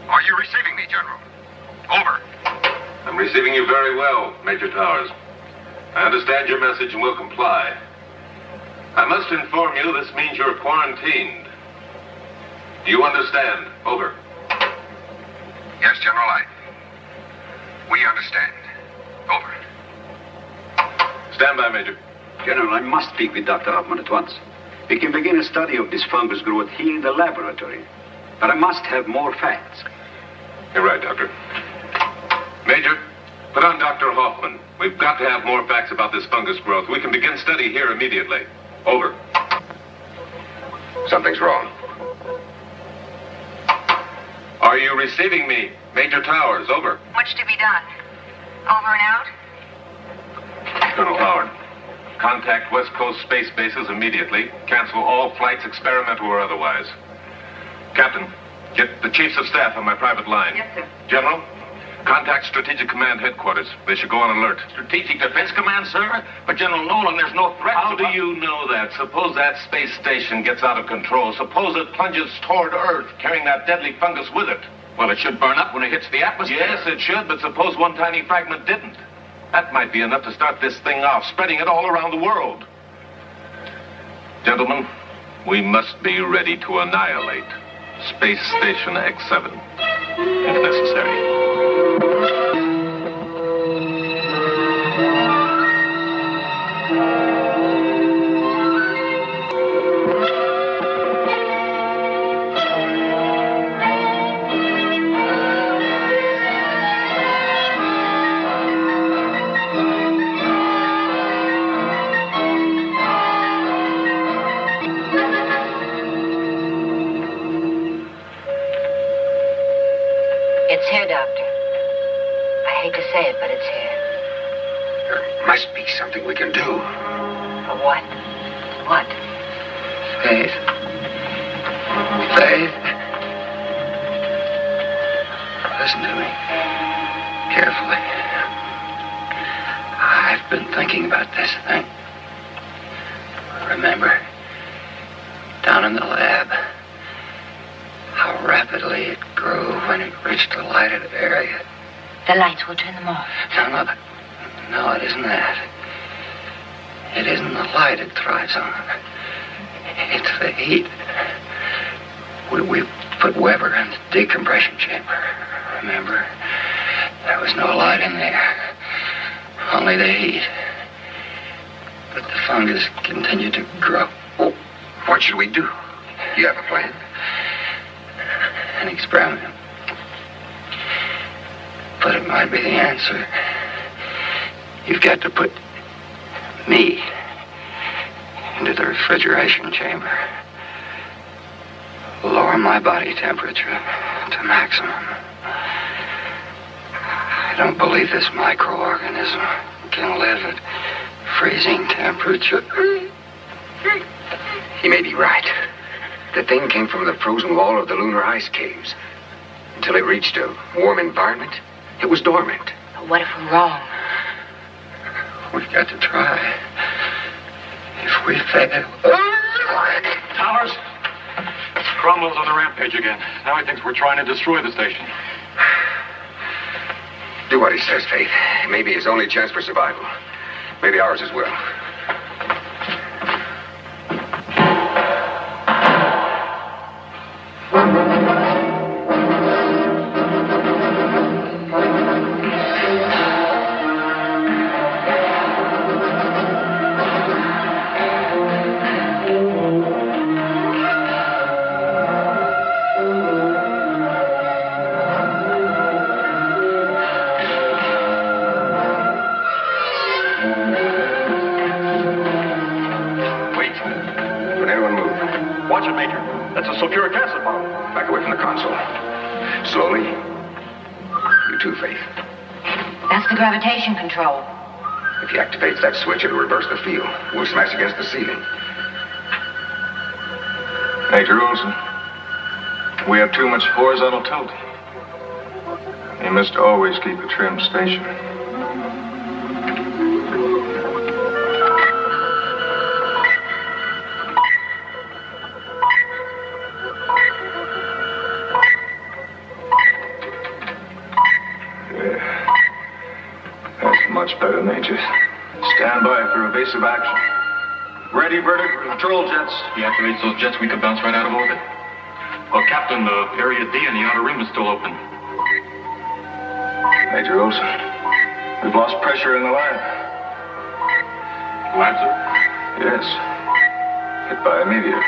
Are you receiving me, General? Over.
I'm receiving you very well, Major Towers. I understand your message and will comply. I must inform you this means you're quarantined. Do you understand? Over.
Yes, General, we understand. Over.
Stand by, Major.
General, I must speak with Dr. Hoffman at once. We can begin a study of this fungus growth here in the laboratory. But I must have more facts.
You're right, Doctor. Major, put on Dr. Hoffman. We've got to have more facts about this fungus growth. We can begin study here immediately. Over.
Something's wrong.
Are you receiving me, Major Towers? Over.
What's to be done? Over and out?
Colonel Howard, contact West Coast space bases immediately. Cancel all flights, experimental or otherwise. Captain, get the chiefs of staff on my private line.
Yes, sir.
General, contact Strategic Command Headquarters. They should go on alert.
Strategic Defense Command, sir? But General Nolan, there's no threat.
How do you know that? Suppose that space station gets out of control. Suppose it plunges toward Earth, carrying that deadly fungus with it.
Well, it should burn up when it hits the atmosphere.
Yes, it should, but suppose one tiny fragment didn't. That might be enough to start this thing off, spreading it all around the world. Gentlemen, we must be ready to annihilate Space Station X7, if necessary.
It's here, Doctor. I hate to say it, but it's here.
There must be something we can do.
What? What?
Faith. Faith. Listen to me. Carefully. I've been thinking about this thing. Remember? Down in the lab. How rapidly it grew when it reached the lighted area.
The lights, we'll turn them off.
No, it isn't that. It isn't the light it thrives on. It's the heat. We put Weber in the decompression chamber. Remember? There was no light in there. Only the heat. But the fungus continued to grow.
What should we do? You have a plan?
An experiment. But it might be the answer. You've got to put me into the refrigeration chamber. Lower my body temperature to maximum. I don't believe this microorganism can live at freezing temperature.
He may be right. The thing came from the frozen wall of the lunar ice caves. Until it reached a warm environment, it was dormant.
But what if we're wrong?
We've got to try. If we fail...
Towers, Cromwell's on the rampage again. Now he thinks we're trying to destroy the station.
Do what he says, Faith. It may be his only chance for survival. Maybe ours as well.
sulfuric acid bomb.
Back away from the console. Slowly. You too, Faith.
That's the gravitation control.
If he activates that switch, it'll reverse the field. We'll smash against the ceiling.
Major Olson, we have too much horizontal tilt. You must always keep a trim station. Much better, Major. Stand by for evasive action.
Ready, vertical control jets. He activates those jets, we could bounce right out of orbit. Well, Captain, the area D in the outer rim is still open.
Major Olson, we've lost pressure in the lab.
Lab, sir?
Yes. Hit by a meteor.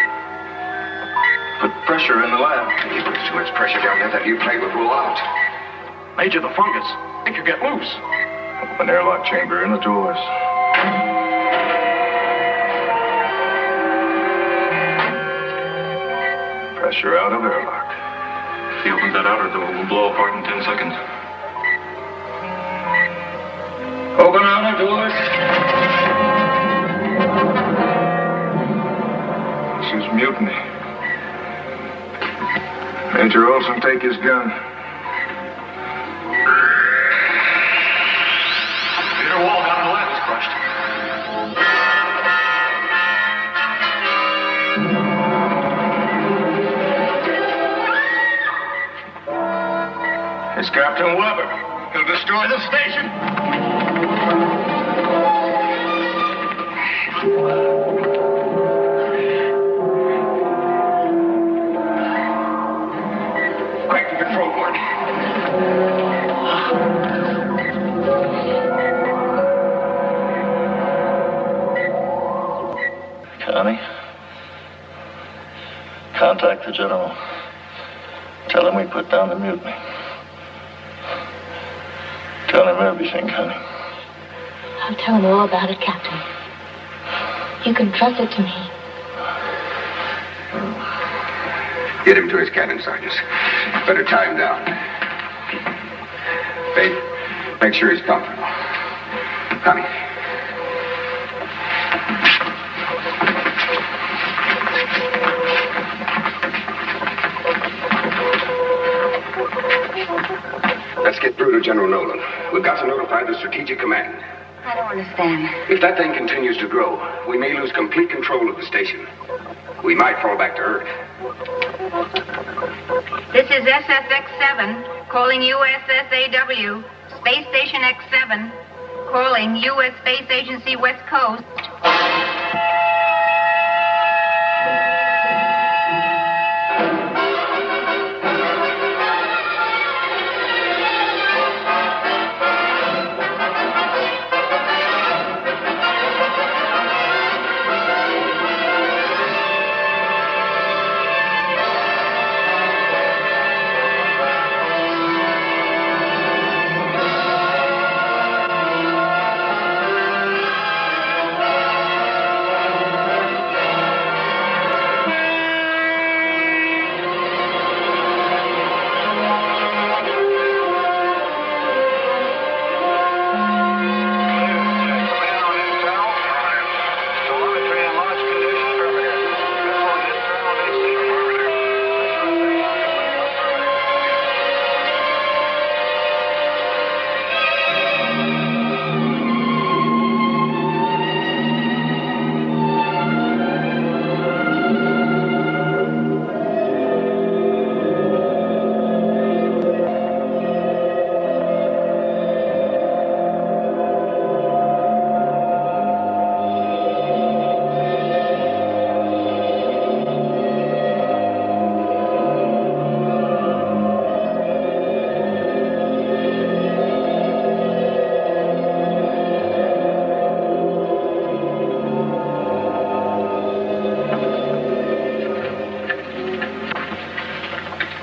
Put pressure in the lab.
You put too much pressure down there, that new plate would roll out.
Major, the fungus. It could get loose. Open airlock chamber in the doors. Pressure out of airlock.
If he opens that outer door, we'll blow apart in 10 seconds.
Open outer doors. This is mutiny. Major Olson, take his gun.
Wall down the lab is crushed.
It's Captain Weber. He'll destroy the station.
Quick, the control board.
Connie, contact the general. Tell him we put down the mutiny. Tell him everything, Connie.
I'll tell him all about it, Captain. You can trust it to me.
Get him to his cabin, Sergeant. Better tie him down. Faith, make sure he's comfortable. Connie. Let's get through to General Nolan. We've got to notify the Strategic Command.
I don't understand.
If that thing continues to grow,
we may lose complete control of the station. We might fall back to Earth.
This is SSX-7, calling USSAW, Space Station X-7, calling U.S. Space Agency West Coast.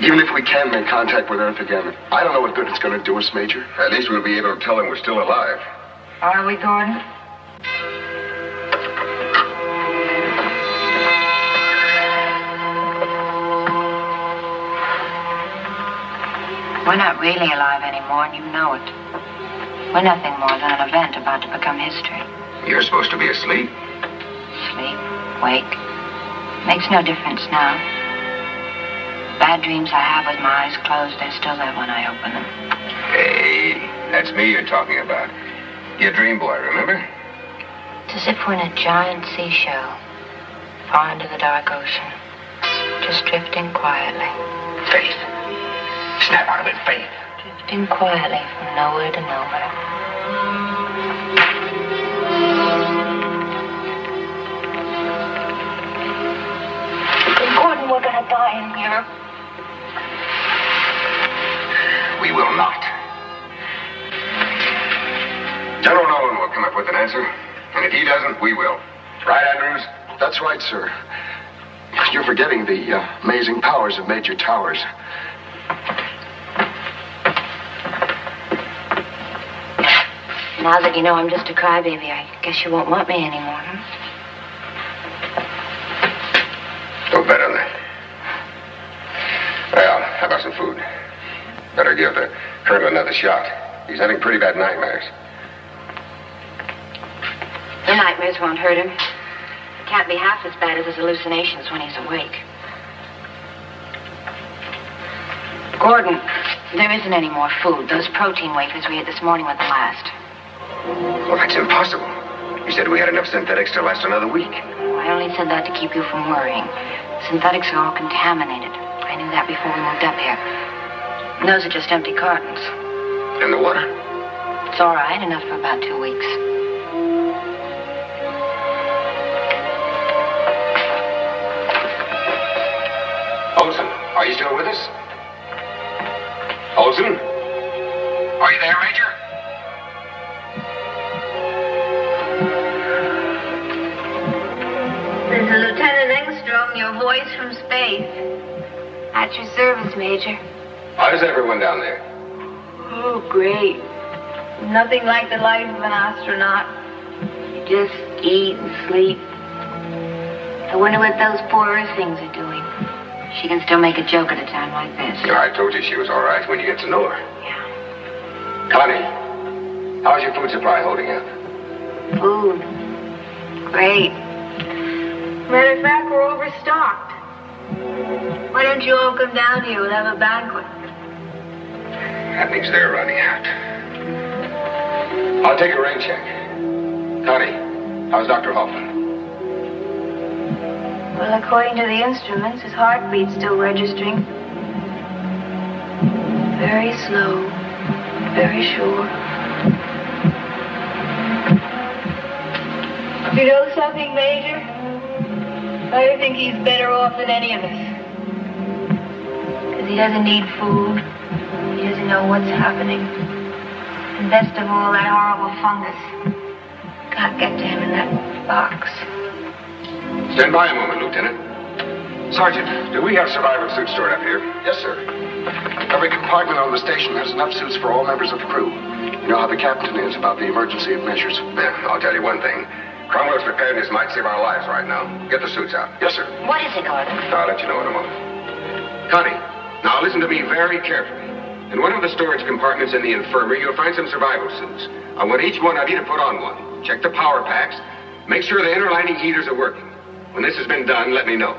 Even if we can make contact with Earth again, I don't know what good it's going to do us, Major.
At least we'll be able to tell them we're still alive.
Are we, Gordon? We're not really alive anymore, and you know it. We're nothing more than an event about to become history.
You're supposed to be asleep.
Sleep, wake. Makes no difference now. Bad dreams I have with my eyes closed, they're still there when I open them.
Hey, that's me you're talking about. Your dream boy, remember?
It's as if we're in a giant seashell, far into the dark ocean, just drifting quietly.
Faith. Snap out of it, Faith.
Drifting quietly from nowhere to nowhere.
Gordon, we're gonna die in here.
We will not. General Nolan will come up with an answer, and if he doesn't, we will. Right, Andrews?
That's right, sir. You're forgetting the amazing powers of Major Towers.
Now that you know I'm just a crybaby, I guess you won't want me anymore, huh?
Don't bet on that. Well, how about some food? Better give the Colonel another shot. He's having pretty bad nightmares.
The nightmares won't hurt him. It can't be half as bad as his hallucinations when he's awake. Gordon, there isn't any more food. Those protein wafers we had this morning were the last.
Well, that's impossible. You said we had enough synthetics to last another week.
I only said that to keep you from worrying. Synthetics are all contaminated. I knew that before we moved up here. And those are just empty cartons.
And the water?
It's all right, enough for about 2 weeks.
Olson, are you still with us? Olson? Are you there, Major?
This is Lieutenant Engstrom, your voice from space.
At your service, Major.
How's everyone down there?
Oh, great. Nothing like the life of an astronaut.
You just eat and sleep. I wonder what those poor Earth things are doing. She can still make a joke at a time like this.
Yeah, I told you she was all right when you get to know her.
Yeah.
Connie, how's your food supply holding up?
Food. Great.
Matter of fact, we're overstocked. Why don't you all come down here? We'll have a banquet.
That means they're running out. I'll take a rain check. Connie, how's Dr. Hoffman?
Well, according to the instruments, his heartbeat's still registering. Very slow, very sure. You know something, Major? I think he's better off than any of us. Because he doesn't need food. He doesn't know what's happening. And best of all, that horrible fungus. Can't get to him in that box.
Stand by a moment, Lieutenant. Sergeant, do we have survival suits stored up here?
Yes, sir. Every compartment on the station has enough suits for all members of the crew. You know how the captain is about the emergency measures.
Yeah, I'll tell you one thing. Cromwell's preparedness might save our lives right now. Get the suits out.
Yes, sir.
What is it, Gordon?
I'll let you know in a moment. Connie, now listen to me very carefully. In one of the storage compartments in the infirmary, you'll find some survival suits. I want each one of you to put on one. Check the power packs. Make sure the inner lining heaters are working. When this has been done, let me know.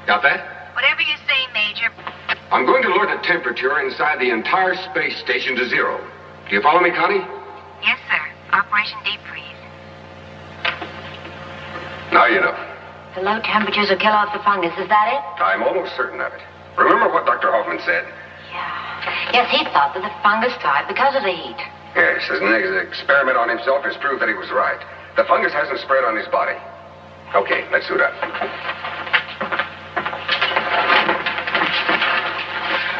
Got that?
Whatever you say, Major.
I'm going to lower the temperature inside the entire space station to 0. Do you follow me, Connie?
Yes, sir. Operation Deep Freeze.
Now you know.
The low temperatures will kill off the fungus, is that it?
I'm almost certain of it. Remember what Dr. Hoffman said?
Yes, he thought that the fungus died because of the heat.
Yes, his experiment on himself has proved that he was right. The fungus hasn't spread on his body. Okay, let's suit up.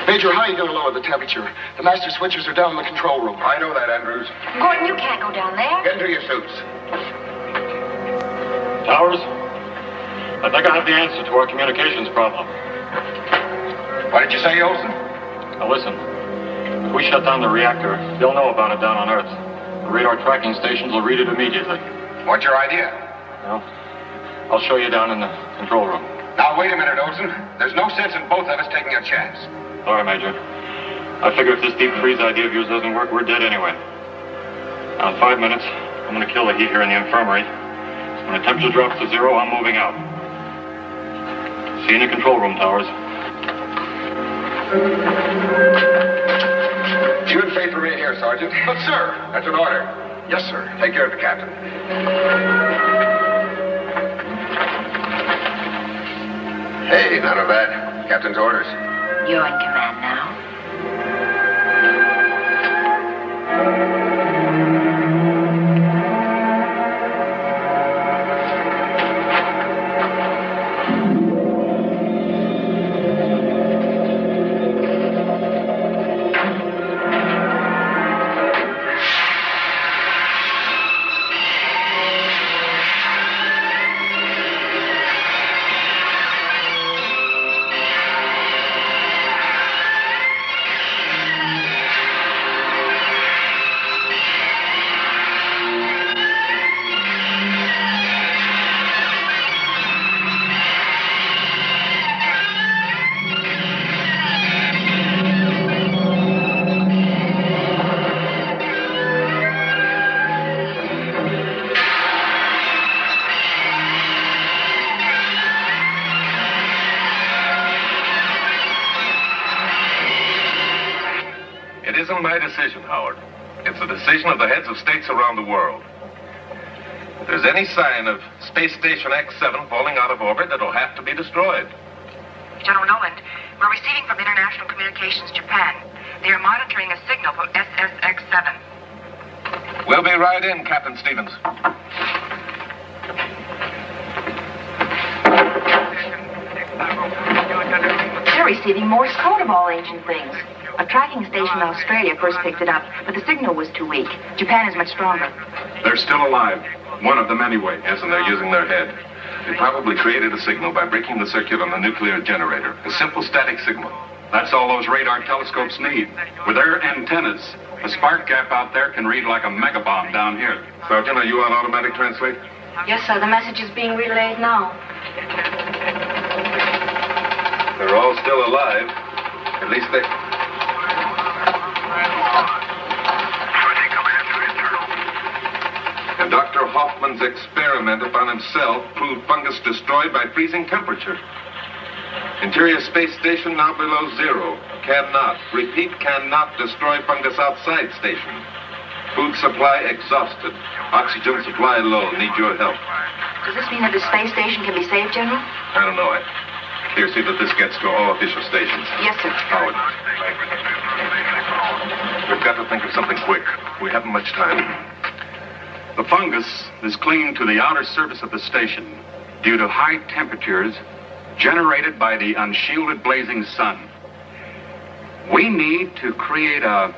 Major, how are you going to lower the temperature? The master switches are down in the control room.
I know that, Andrews.
Gordon, you can't go down there.
Get into your suits.
Towers, I think I have the answer to our communications problem.
What did you say, Olson?
Now listen, if we shut down the reactor, they'll know about it down on Earth. The radar tracking stations will read it immediately.
What's your idea?
Well, I'll show you down in the control room.
Now, wait a minute, Olson. There's no sense in both of us taking a chance.
Sorry, Major. I figure if this deep freeze idea of yours doesn't work, we're dead anyway. Now, in 5 minutes, I'm going to kill the heat here in the infirmary. When the temperature drops to 0, I'm moving out. See you in the control room, Towers.
You and Faith remain here, Sergeant.
But, sir.
That's an order.
Yes, sir.
Take care of the captain. Hey, none of that. Captain's orders.
You're in command now.
It isn't my decision, Howard. It's the decision of the heads of states around the world. If there's any sign of Space Station X7 falling out of orbit, it'll have to be destroyed.
General Noland, we're receiving from International Communications Japan. They are monitoring a signal from SSX-7.
We'll be right in, Captain Stevens.
They're receiving Morse code of all ancient things. A tracking station in Australia first picked it up, but the signal was too weak. Japan is much stronger.
They're still alive. One of them anyway.
Yes, and they're using their head. They probably created a signal by breaking the circuit on the nuclear generator. A simple static signal.
That's all those radar telescopes need. With their antennas, a spark gap out there can read like a megabomb down here.
Sergeant, are you on automatic translate?
Yes, sir. The message is being relayed now.
They're all still alive. At least they... And Dr. Hoffman's experiment upon himself proved fungus destroyed by freezing temperature. Interior space station now below 0. Cannot, repeat, cannot destroy fungus outside station. Food supply exhausted. Oxygen supply low. Need your help.
Does this mean that the space station can be saved, General?
I don't know. Here, see that this gets to all official stations.
Yes, sir.
Howard. We've got to think of something quick. We haven't much time.
The fungus is clinging to the outer surface of the station due to high temperatures generated by the unshielded blazing sun. We need to create a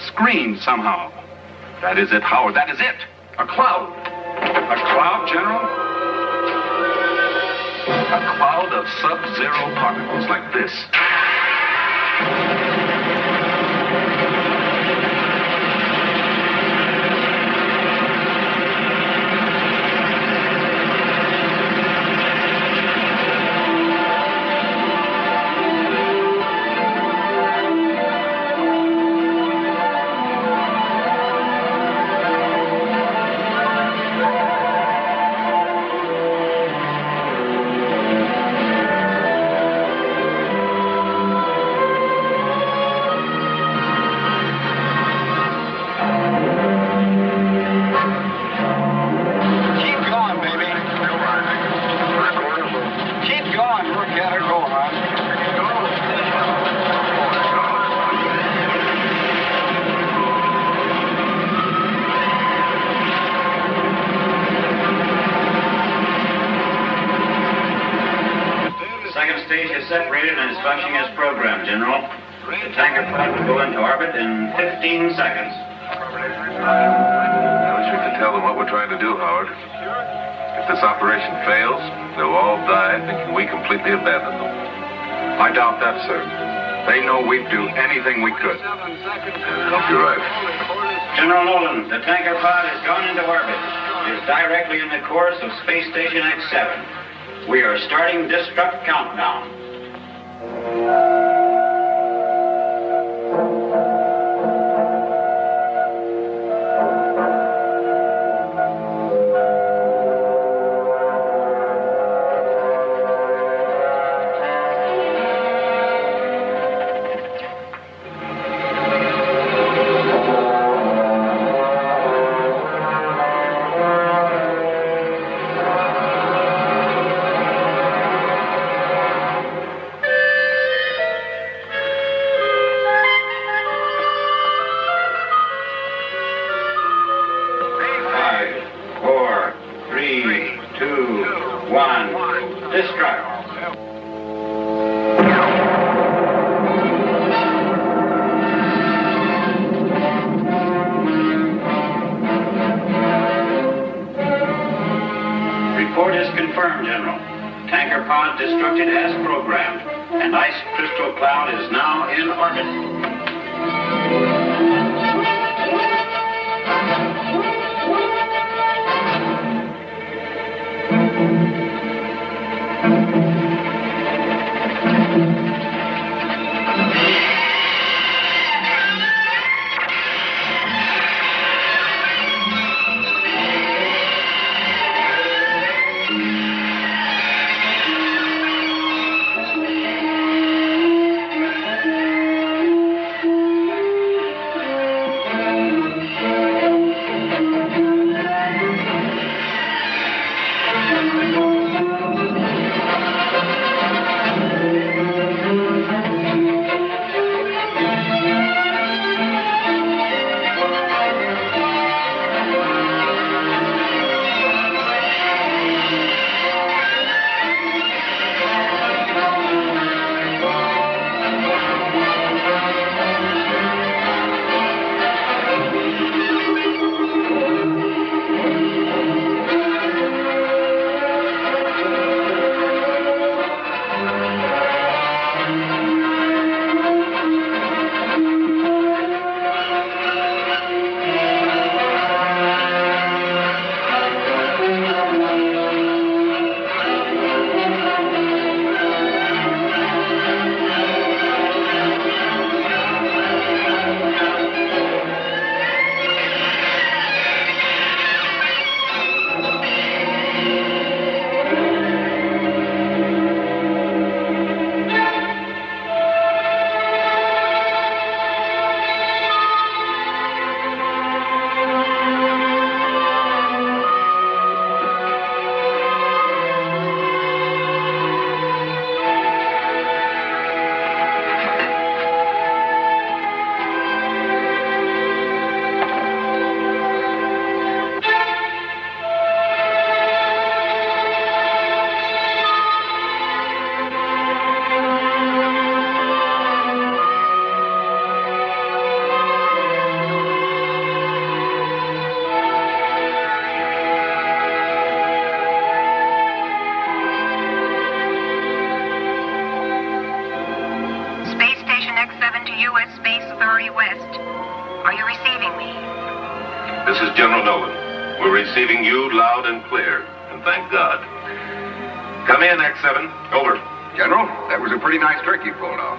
screen somehow. That is it, Howard. That is it. A cloud. A cloud, General?
A cloud of sub-zero particles like this.
Separated and is functioning as programmed, General. The tanker pod will go into orbit in 15 seconds.
I wish we could tell them what we're trying to do, Howard. If this operation fails, they'll all die thinking we completely abandoned them.
I doubt that, sir. They know we'd do anything we could.
I hope you're right.
General Nolan, the tanker pod has gone into orbit. It is directly in the course of Space Station X7. We are starting destruct countdown. Destructed as programmed. An ice crystal cloud is now in orbit.
General Nolan, we're receiving you loud and clear, and thank God. Come in, X7. Over.
General, that was a pretty nice trick you pulled off.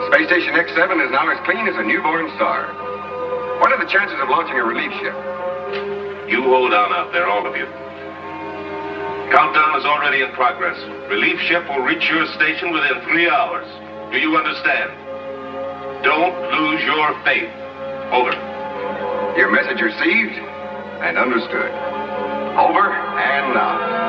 Space Station X7 is now as clean as a newborn star. What are the chances of launching a relief ship?
You hold on out there, all of you. Countdown is already in progress. Relief ship will reach your station within 3 hours. Do you understand? Don't lose your faith. Over.
Your message received and understood. Over and out.